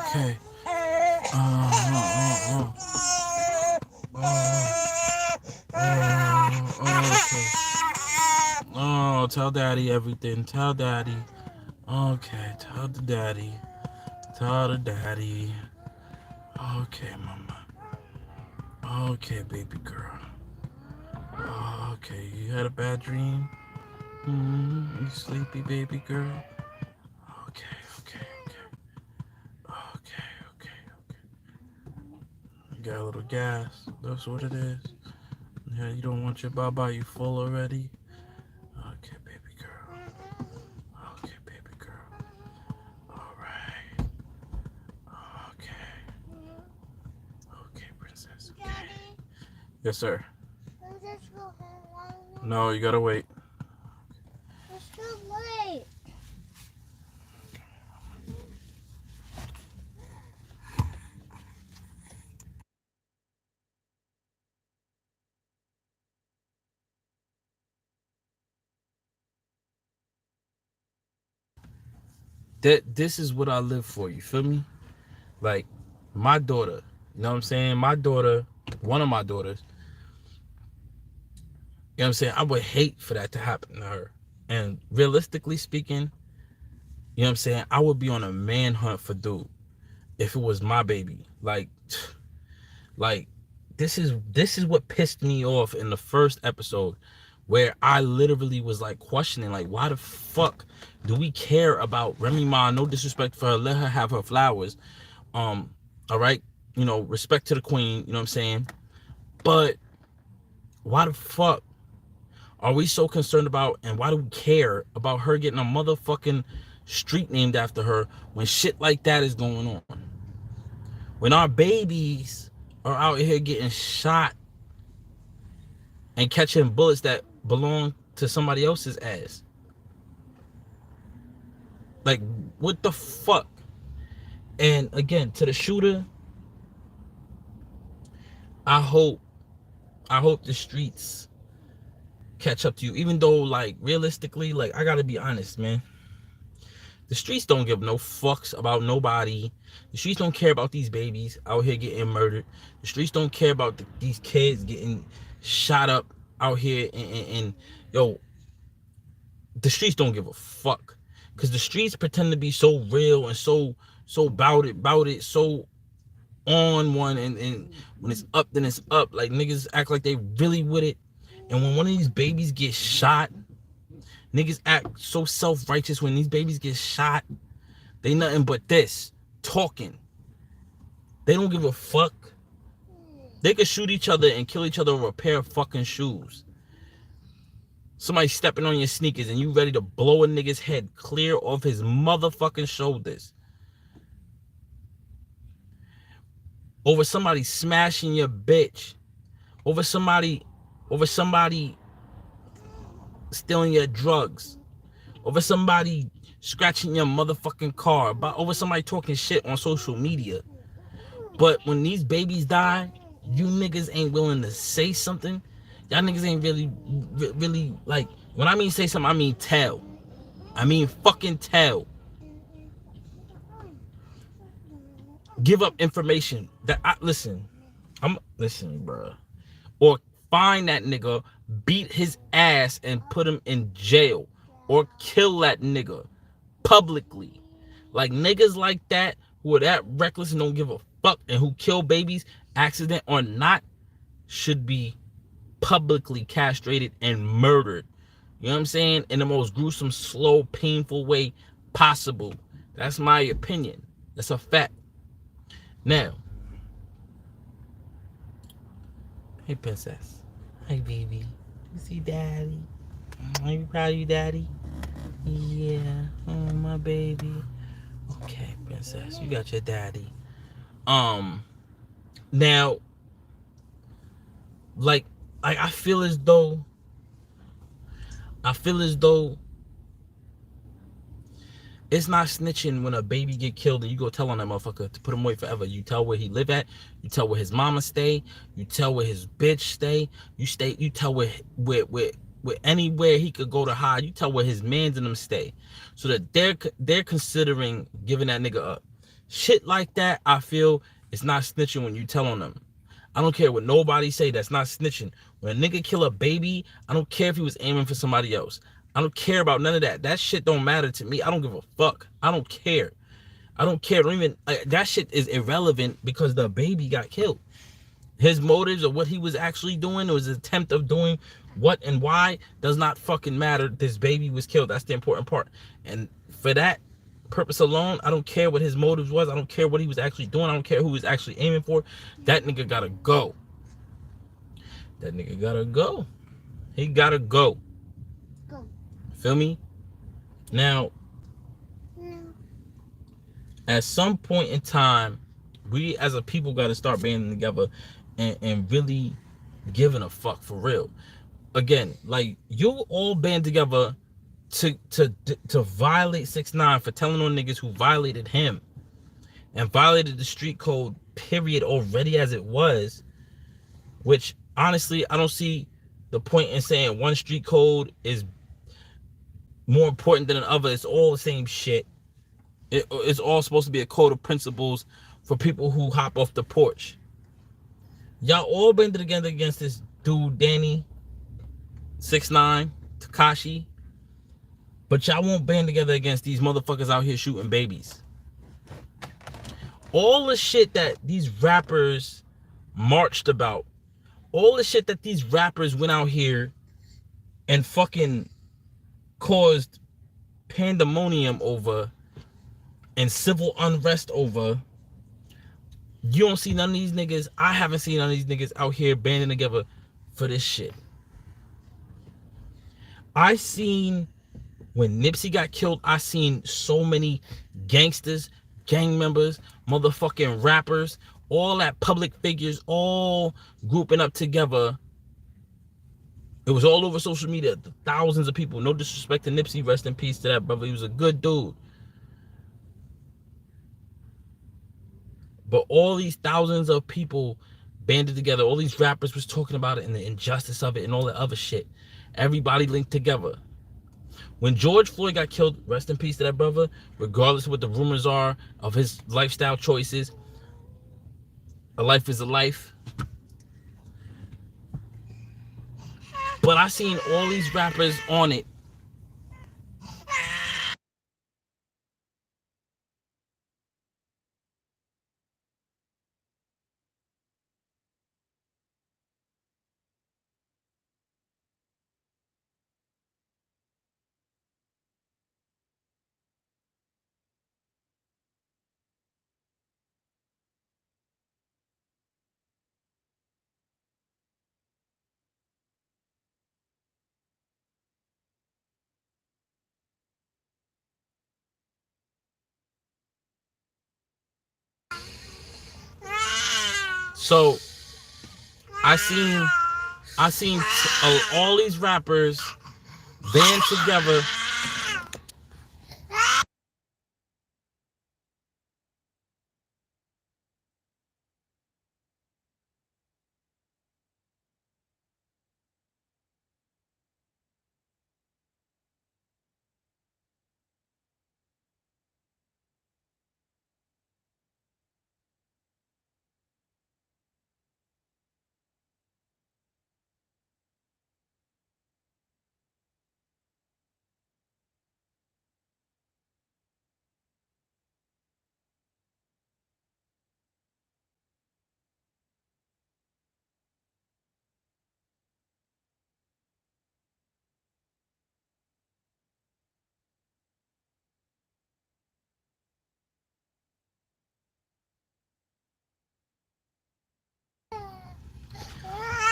[SPEAKER 1] Okay. Okay. Oh, tell daddy everything. Tell daddy. Okay, tell the daddy. Tell the daddy. Okay, mama. Okay, baby girl. Okay, you had a bad dream? You sleepy, baby girl? Okay, okay, okay, okay, okay. You got a little gas. That's what it is. Yeah, you don't want your baba. You full already? Okay, baby girl. Okay, baby girl. All right. Okay. Okay, princess. Okay.
[SPEAKER 2] Daddy,
[SPEAKER 1] Yes, sir.
[SPEAKER 2] let's go home.
[SPEAKER 1] No, you gotta wait.
[SPEAKER 2] It's too late.
[SPEAKER 1] This is what I live for. You feel me? Like my daughter. You know what I'm saying? My daughter, one of my daughters. You know what I'm saying? I would hate for that to happen to her. And realistically speaking, you know what I'm saying? I would be on a manhunt for dude if it was my baby. Like this is what pissed me off in the first episode, where I literally was like questioning, like, why the fuck do we care about Remy Ma? No disrespect for her, let her have her flowers. Um, all right, you know, respect to the queen, you know what I'm saying? But why the fuck are we so concerned about, and why do we care about her getting a motherfucking street named after her when shit like that is going on? When our babies are out here getting shot and catching bullets that belong to somebody else's ass. Like, what the fuck? And again, to the shooter, I hope the streets catch up to you. Even though, like, realistically, like, I gotta be honest, man. The streets don't give no fucks about nobody. The streets don't care about these babies out here getting murdered. The streets don't care about these kids getting shot up out here. And yo, the streets don't give a fuck, because the streets pretend to be so real and so about it, so on one, and when it's up, then it's up. Like, niggas act like they really with it, and when one of these babies gets shot, niggas act so self-righteous. When these babies get shot, they nothing but this talking. They don't give a fuck. They could shoot each other and kill each other over a pair of fucking shoes. Somebody stepping on your sneakers and you ready to blow a nigga's head clear off his motherfucking shoulders over somebody smashing your bitch, over somebody stealing your drugs, over somebody scratching your motherfucking car, over somebody talking shit on social media. But when these babies die, you niggas ain't willing to say something. Y'all niggas ain't really, like, when I mean say something, I mean tell. I mean fucking tell. Give up information that listen, bro. Or find that nigga, beat his ass and put him in jail, or kill that nigga publicly. Like, niggas like that, who are that reckless and don't give a fuck, and who kill babies, accident or not, should be publicly castrated and murdered. You know what I'm saying? In the most gruesome, slow, painful way possible. That's my opinion. That's a fact. Now, hey, princess. Hey, baby. You see daddy? Are you proud of you, daddy? Yeah. Oh, my baby. Okay, princess. You got your daddy. Now, like, I feel as though it's not snitching when a baby get killed and you go tell on that motherfucker to put him away forever. You tell where he live at. You tell where his mama stay. You tell where his bitch stay. You tell where anywhere he could go to hide. You tell where his mans and them stay, so that they're considering giving that nigga up. Shit like that, I feel, it's not snitching when you tell on them. I don't care what nobody say. That's not snitching. When a nigga kill a baby, I don't care if he was aiming for somebody else. I don't care about none of that. That shit don't matter to me. I don't give a fuck. I don't care. I don't care. Don't even that shit is irrelevant because the baby got killed. His motives or what he was actually doing or his attempt of doing what and why does not fucking matter. This baby was killed. That's the important part. And for that purpose alone, I don't care what his motives was. I don't care what he was actually doing. I don't care who he was actually aiming for. That nigga gotta go. That nigga gotta go. He gotta go.
[SPEAKER 2] Go.
[SPEAKER 1] Feel me? Now,
[SPEAKER 2] No.
[SPEAKER 1] at some point in time, we as a people gotta start banding together and really giving a fuck for real. Again, like you all band together to violate 6ix9ine for telling on niggas who violated him and violated the street code period already as it was, which honestly I don't see the point in saying one street code is more important than another. It's all the same shit. It's all supposed to be a code of principles for people who hop off the porch. Y'all all banded together against this dude Danny, 6ix9ine, Tekashi, but y'all won't band together against these motherfuckers out here shooting babies. All the shit that these rappers marched about, all the shit that these rappers went out here and fucking caused pandemonium over and civil unrest over, you don't see none of these niggas. I haven't seen none of these niggas out here banding together for this shit. I seen when Nipsey got killed, I seen so many gangsters, gang members, motherfucking rappers, all that public figures, all grouping up together. It was all over social media, thousands of people. No disrespect to Nipsey, rest in peace to that brother. He was a good dude. But all these thousands of people banded together. All these rappers was talking about it and the injustice of it and all that other shit. Everybody linked together. When George Floyd got killed, rest in peace to that brother, regardless of what the rumors are of his lifestyle choices, a life is a life. But I seen all these rappers on it. So I seen all these rappers band together.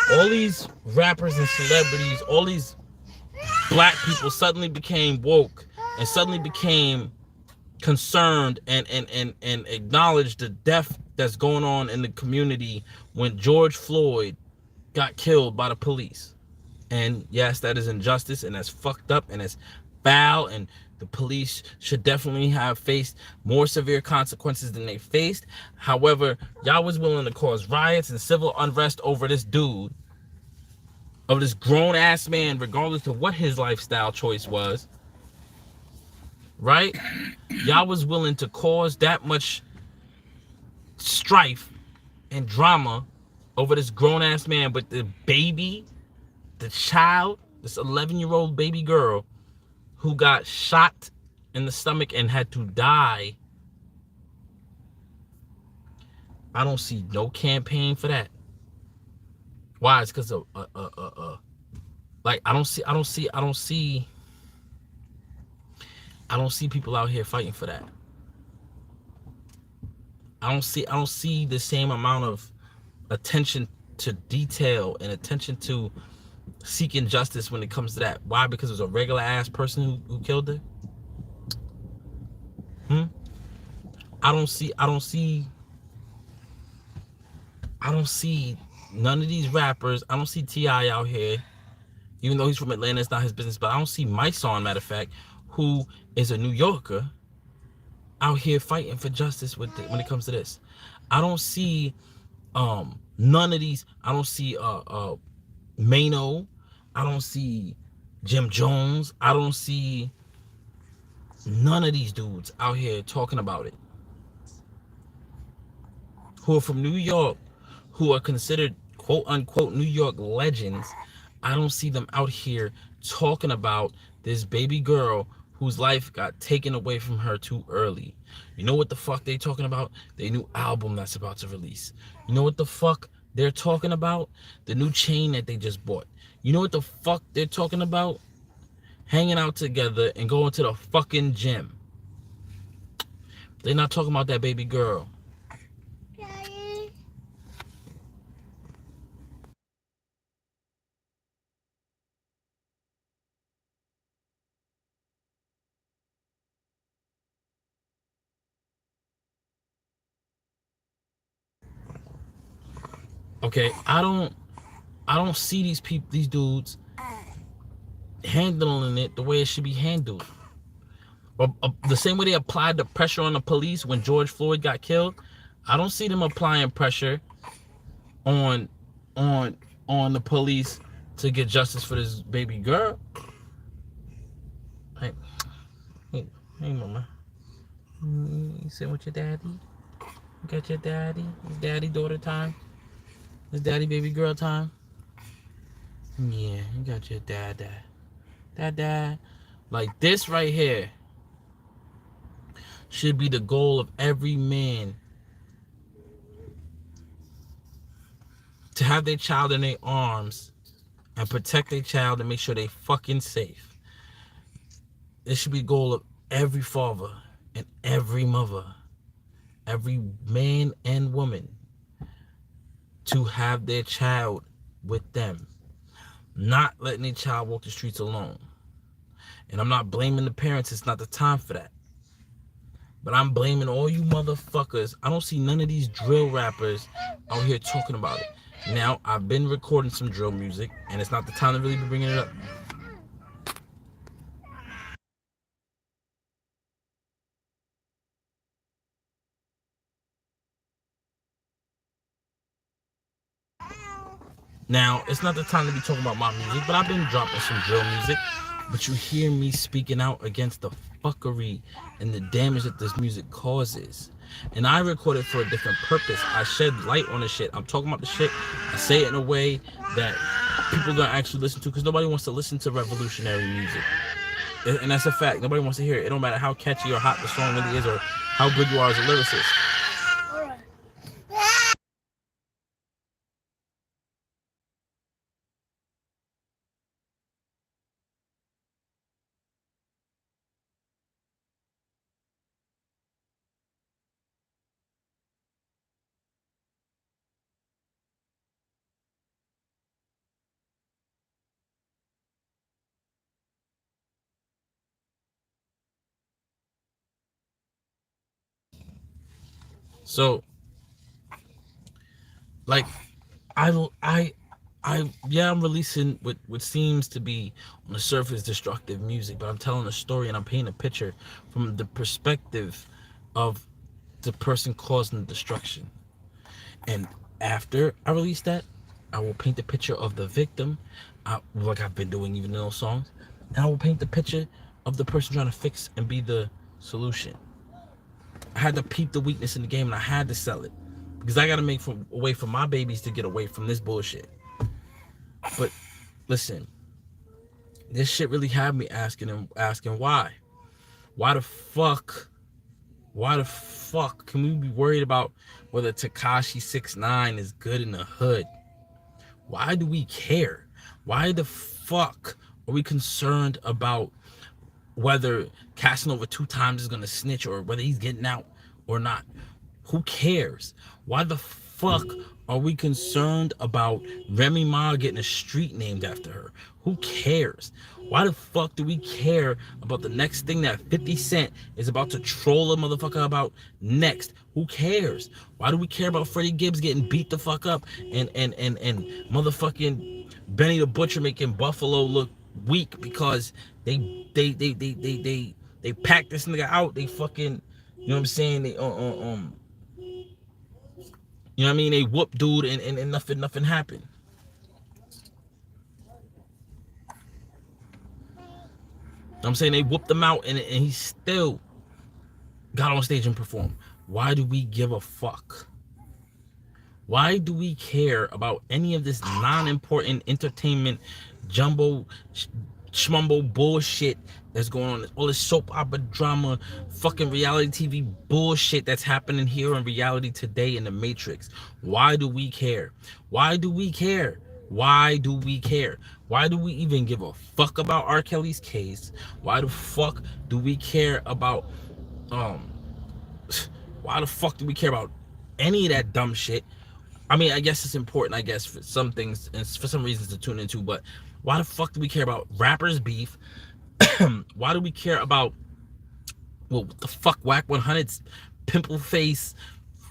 [SPEAKER 1] All these rappers and celebrities, all these black people suddenly became woke and suddenly became concerned and acknowledged the death that's going on in the community when George Floyd got killed by the police. And yes, that is injustice and that's fucked up and it's foul, and the police should definitely have faced more severe consequences than they faced. However, y'all was willing to cause riots and civil unrest over this dude, of this grown-ass man, regardless of what his lifestyle choice was, right? Y'all was willing to cause that much strife and drama over this grown-ass man, but the baby, the child, this 11-year-old baby girl who got shot in the stomach and had to die I don't see no campaign for that. Why? It's because of like I don't see people out here fighting for that. I don't see the same amount of attention to detail and attention to seeking justice when it comes to that. Why? Because it was a regular ass person who killed her. Hmm? I don't see none of these rappers. I don't see T.I. out here, even though he's from Atlanta, it's not his business. But I don't see my son, matter of fact, who is a New Yorker, out here fighting for justice when it comes to this. I don't see none of these. I don't see Mano. I don't see Jim Jones. I don't see none of these dudes out here talking about it, who are from New York, who are considered quote unquote New York legends. I don't see them out here talking about this baby girl whose life got taken away from her too early. You know what the fuck they talking about? Their new album that's about to release. You know what the fuck they're talking about? The new chain that they just bought. You know what the fuck they're talking about? Hanging out together and going to the fucking gym. They're not talking about that baby girl.
[SPEAKER 2] Daddy.
[SPEAKER 1] Okay, I don't see these dudes handling it the way it should be handled. The same way they applied the pressure on the police when George Floyd got killed, I don't see them applying pressure on on on the police to get justice for this baby girl. Hey, hey, mama. You sit with your daddy? You got your daddy? It's daddy daughter time? It's daddy baby girl time? Yeah, you got your dad. Like this right here should be the goal of every man, to have their child in their arms and protect their child and make sure they fucking safe. This should be the goal of every father and every mother, every man and woman, to have their child with them, not letting their child walk the streets alone. And I'm not blaming the parents, it's not the time for that. But I'm blaming all you motherfuckers. I don't see none of these drill rappers out here talking about it. Now, I've been recording some drill music, and it's not the time to really be bringing it up. Now, it's not the time to be talking about my music, but I've been dropping some drill music. But you hear me speaking out against the fuckery and the damage that this music causes. And I record it for a different purpose. I shed light on the shit. I'm talking about the shit. I say it in a way that people are gonna actually listen to, because nobody wants to listen to revolutionary music. And that's a fact. Nobody wants to hear it. It don't matter how catchy or hot the song really is or how good you are as a lyricist. So, like, I, I, yeah, I'm releasing what seems to be on the surface destructive music, but I'm telling a story and I'm painting a picture from the perspective of the person causing the destruction. And after I release that, I will paint the picture of the victim, like I've been doing even in those songs, and I will paint the picture of the person trying to fix and be the solution. I had to peep the weakness in the game, and I had to sell it, because I got to make a way for my babies to get away from this bullshit. But listen, this shit really had me asking why. Why the fuck Why the fuck can we be worried about whether Tekashi 6ix9ine is good in the hood? Why do we care? Why the fuck are we concerned about whether Casanova 2 times is gonna snitch or whether he's getting out or not? Who cares? Why the fuck are we concerned about Remy Ma getting a street named after her? Who cares? Why the fuck do we care about the next thing that 50 Cent is about to troll a motherfucker about next? Who cares? Why do we care about Freddie Gibbs getting beat the fuck up and motherfucking Benny the Butcher making Buffalo look weak because they packed this nigga out. They fucking, you know what I'm saying? They you know what I mean? They whooped dude and nothing happened. I'm saying they whooped him out and he still got on stage and performed. Why do we give a fuck? Why do we care about any of this non-important entertainment jumbo schmumbo bullshit that's going on? All this soap opera drama, fucking reality TV bullshit that's happening here in reality today in the Matrix. Why do we care? Why do we care? Why do we care? Why do we even give a fuck about R. Kelly's case? Why the fuck do we care about why the fuck do we care about any of that dumb shit? I mean, I guess it's important, I guess, for some things and for some reasons to tune into, but why the fuck do we care about rappers beef? Why do we care about, well, what the fuck, Whack 100's pimple face,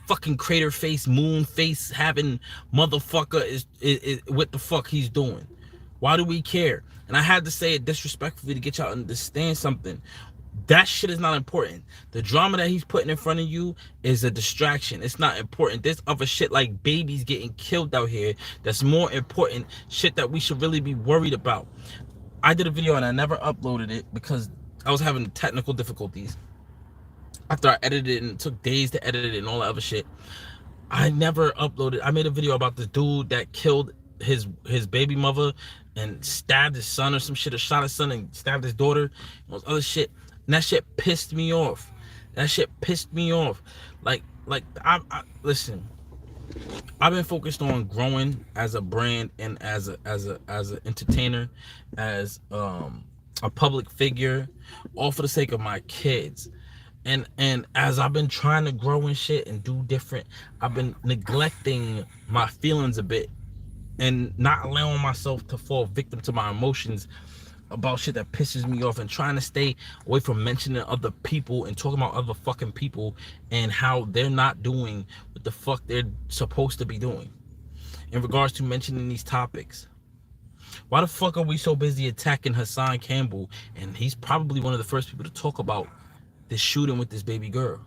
[SPEAKER 1] fucking crater face, moon face having motherfucker is what the fuck he's doing? Why do we care? And I had to say it disrespectfully to get y'all to understand something. That shit is not important. The drama that he's putting in front of you is a distraction. It's not important. There's other shit like babies getting killed out here that's more important, shit that we should really be worried about. I did a video and I never uploaded it because I was having technical difficulties. After I edited it and it took days to edit it and all that other shit, I never uploaded. I made a video about the dude that killed his baby mother and stabbed his son or some shit, or shot his son and stabbed his daughter and all this other shit. And that shit pissed me off. That shit pissed me off. Like I listen. I've been focused on growing as a brand and as an entertainer, as a public figure, all for the sake of my kids. And as I've been trying to grow and shit and do different, I've been neglecting my feelings a bit and not allowing myself to fall victim to my emotions about shit that pisses me off, and trying to stay away from mentioning other people and talking about other fucking people and how they're not doing what the fuck they're supposed to be doing in regards to mentioning these topics. Why the fuck are we so busy attacking Hassan Campbell? And he's probably one of the first people to talk about this shooting with this baby girl,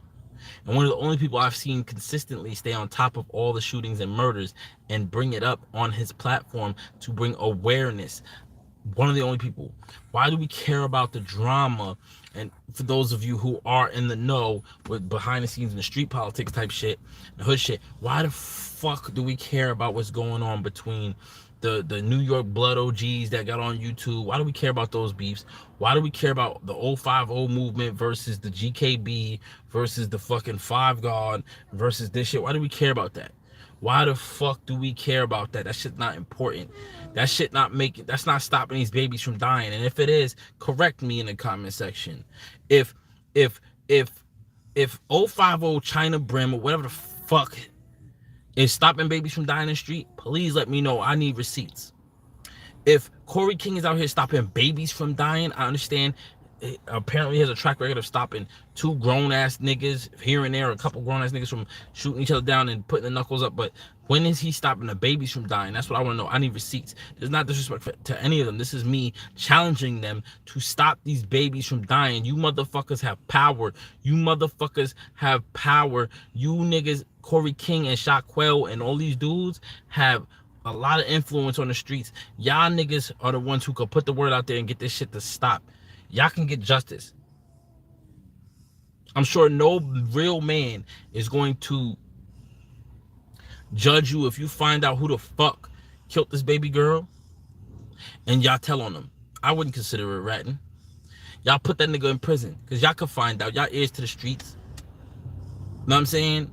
[SPEAKER 1] and one of the only people I've seen consistently stay on top of all the shootings and murders and bring it up on his platform to bring awareness. One of the only people. Why do we care about the drama? And for those of you who are in the know with behind the scenes in the street politics type shit, the hood shit, why the fuck do we care about what's going on between the New York Blood OGs that got on YouTube? Why do we care about those beefs? Why do we care about the 050 movement versus the GKB versus the fucking Five God versus this shit? Why do we care about that? Why the fuck do we care about that? That shit's not important. That shit not making, that's not stopping these babies from dying. And if it is, correct me in the comment section. If 050 China Brim or whatever the fuck is stopping babies from dying in the street, please let me know. I need receipts. If Corey King is out here stopping babies from dying, I understand. Apparently he has a track record of stopping 2 grown-ass niggas here and there, a couple grown-ass niggas from shooting each other down and putting the knuckles up. But when is he stopping the babies from dying? That's what I want to know. I need receipts. There's not disrespect to any of them. This is me challenging them to stop these babies from dying. You motherfuckers have power. You motherfuckers have power. You niggas, Corey King and Shaquille and all these dudes have a lot of influence on the streets. Y'all niggas are the ones who could put the word out there and get this shit to stop. Y'all can get justice. I'm sure no real man is going to judge you if you find out who the fuck killed this baby girl and y'all tell on them. I wouldn't consider it ratting. Y'all put that nigga in prison because y'all can find out. Y'all ears to the streets. what I'm saying?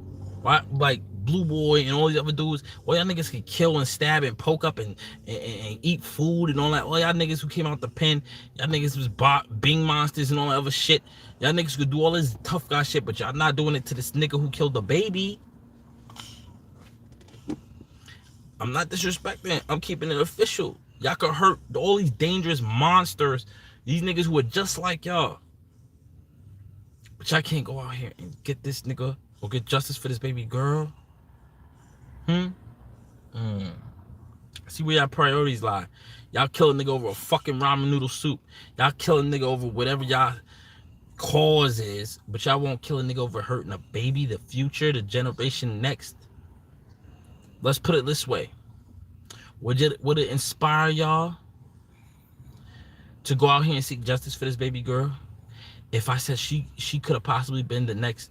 [SPEAKER 1] Why, like Blue Boy and all these other dudes, all y'all niggas can kill and stab and poke up and eat food and all that. All y'all niggas who came out the pen, y'all niggas was Bing monsters and all that other shit. Y'all niggas could do all this tough guy shit, but y'all not doing it to this nigga who killed the baby. I'm not disrespecting. I'm keeping it official. Y'all could hurt all these dangerous monsters. These niggas who are just like y'all. But y'all can't go out here and get this nigga or get justice for this baby girl. See where y'all priorities lie. Y'all kill a nigga over a fucking ramen noodle soup. Y'all kill a nigga over whatever y'all cause is, but y'all won't kill a nigga over hurting a baby, the future, the generation next. Let's put it this way. Would it inspire y'all to go out here and seek justice for this baby girl? If I said she could have possibly been the next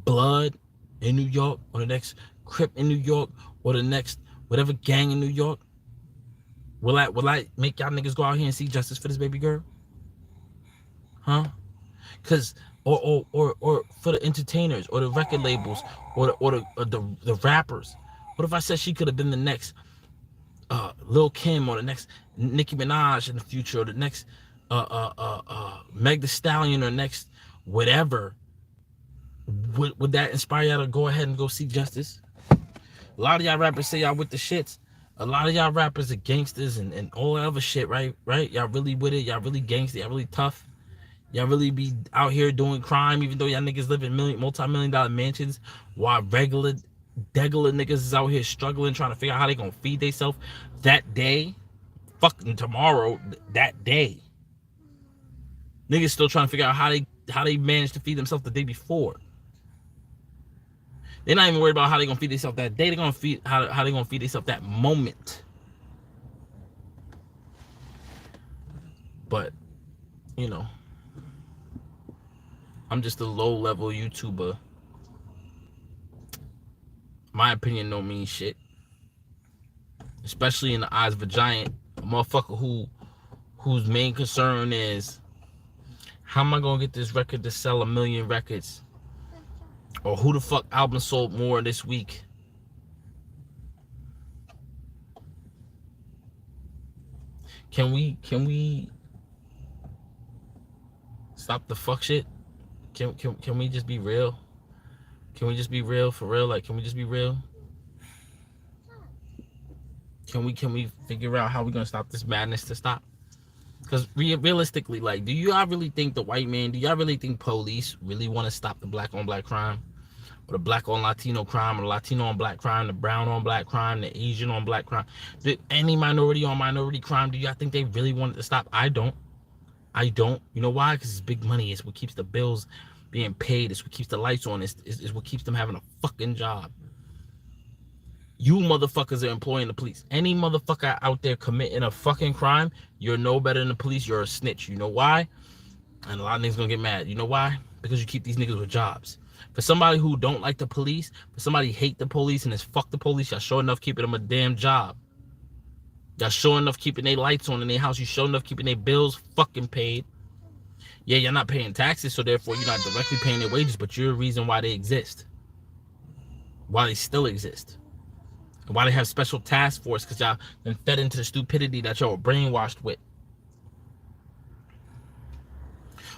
[SPEAKER 1] Blood in New York, or the next Crip in New York, or the next whatever gang in New York, will I make y'all niggas go out here and seek justice for this baby girl? Huh? Cause or for the entertainers or the record labels or the rappers. What if I said she could have been the next Lil Kim or the next Nicki Minaj in the future, or the next Meg Thee Stallion, or next whatever? Would that inspire y'all to go ahead and go seek justice? A lot of y'all rappers say y'all with the shits. A lot of y'all rappers are gangsters and all that other shit, right? Y'all really with it. Y'all really gangster. Y'all really tough. Y'all really be out here doing crime, even though y'all niggas live in multi-million-dollar mansions, while regular niggas is out here struggling, trying to figure out how they gonna feed themselves that day, fucking tomorrow, that day. Niggas still trying to figure out how they managed to feed themselves the day before. They're not even worried about how they gonna feed themselves that day. They're gonna feed how they gonna feed themselves that moment. But you know, I'm just a low-level YouTuber. My opinion don't mean shit. Especially in the eyes of a giant. A motherfucker whose main concern is, how am I gonna get this record to sell 1 million records? Or who the fuck album sold more this week? Can we stop the fuck shit? Can we just be real? Can we just be real for real? Like, can we just be real? Can we figure out how we're gonna stop this madness to stop? Because realistically, like, do y'all really think the white man, do y'all really think police really want to stop the black on black crime? Or the black on Latino crime, or the Latino on black crime, the brown on black crime, the Asian on black crime? Any minority on minority crime, do y'all think they really want it to stop? I don't. You know why? Because it's big money. It's what keeps the bills being paid. It's what keeps the lights on. It's what keeps them having a fucking job. You motherfuckers are employing the police. Any motherfucker out there committing a fucking crime, you're no better than the police. You're a snitch. You know why? And a lot of niggas gonna get mad. You know why? Because you keep these niggas with jobs. For somebody who don't like the police, for somebody who hate the police and is fuck the police, y'all sure enough keeping them a damn job. Y'all sure enough keeping their lights on in their house. You sure enough keeping their bills fucking paid. Yeah, you're not paying taxes, so therefore you're not directly paying their wages, but you're the reason why they exist. Why they still exist. And why they have special task force, because y'all been fed into the stupidity that y'all were brainwashed with.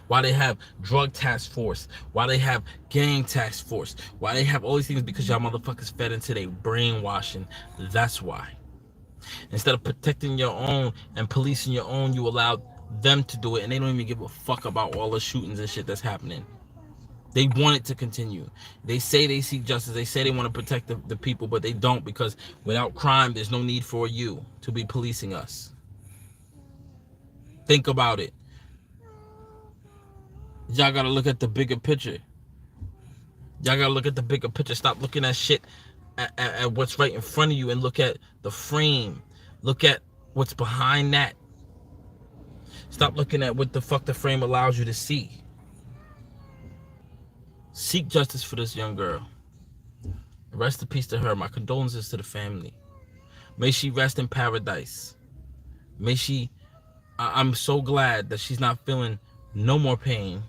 [SPEAKER 1] Why they have drug task force. Why they have gang task force. Why they have all these things, because y'all motherfuckers fed into their brainwashing. That's why. Instead of protecting your own and policing your own, you allow them to do it, and they don't even give a fuck about all the shootings and shit that's happening. They want it to continue. They say they seek justice. They say they want to protect the people, but they don't, because without crime, there's no need for you to be policing us. Think about it. Y'all gotta look at the bigger picture. Y'all gotta look at the bigger picture. Stop looking at shit at what's right in front of you, and look at the frame. Look at what's behind that. Stop looking at what the fuck the frame allows you to see. Seek justice for this young girl. Rest in peace to her. My condolences to the family. May she rest in paradise. May she... I'm so glad that she's not feeling no more pain.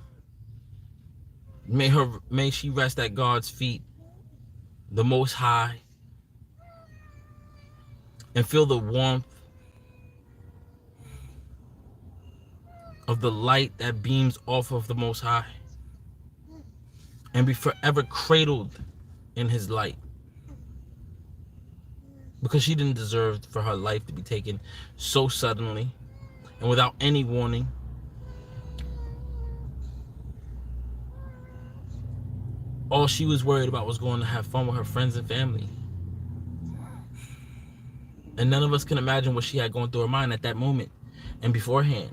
[SPEAKER 1] May she rest at God's feet, the Most High, and feel the warmth of the light that beams off of the Most High, and be forever cradled in his light, because she didn't deserve for her life to be taken so suddenly and without any warning. All she was worried about was going to have fun with her friends and family. And none of us can imagine what she had going through her mind at that moment and beforehand.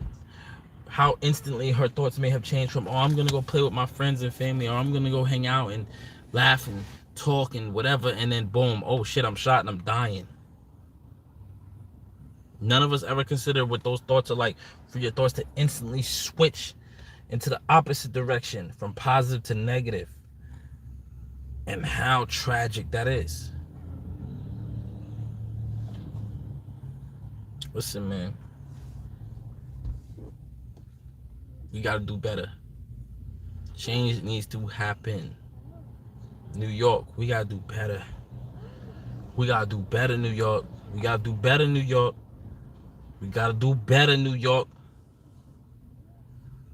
[SPEAKER 1] How instantly her thoughts may have changed from, oh, I'm going to go play with my friends and family, or I'm going to go hang out and laugh and talk and whatever, and then boom, oh shit, I'm shot and I'm dying. None of us ever consider what those thoughts are like, for your thoughts to instantly switch into the opposite direction from positive to negative, and how tragic that is. Listen, man, you gotta do better. Change needs to happen. New York, we gotta do better. We gotta do better, New York. We gotta do better, New York. We gotta do better, New York.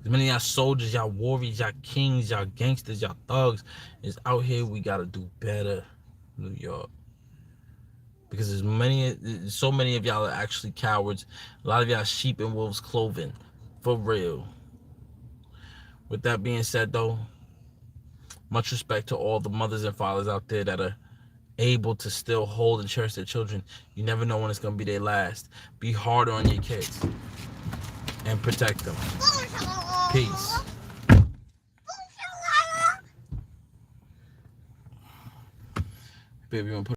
[SPEAKER 1] As many of y'all soldiers, y'all warriors, y'all kings, y'all gangsters, y'all thugs is out here. We gotta do better, New York. Because so many of y'all are actually cowards. A lot of y'all sheep in wolves' clothing. For real. With that being said, though, much respect to all the mothers and fathers out there that are able to still hold and cherish their children. You never know when it's going to be their last. Be harder on your kids and protect them. Peace. Baby, you want to put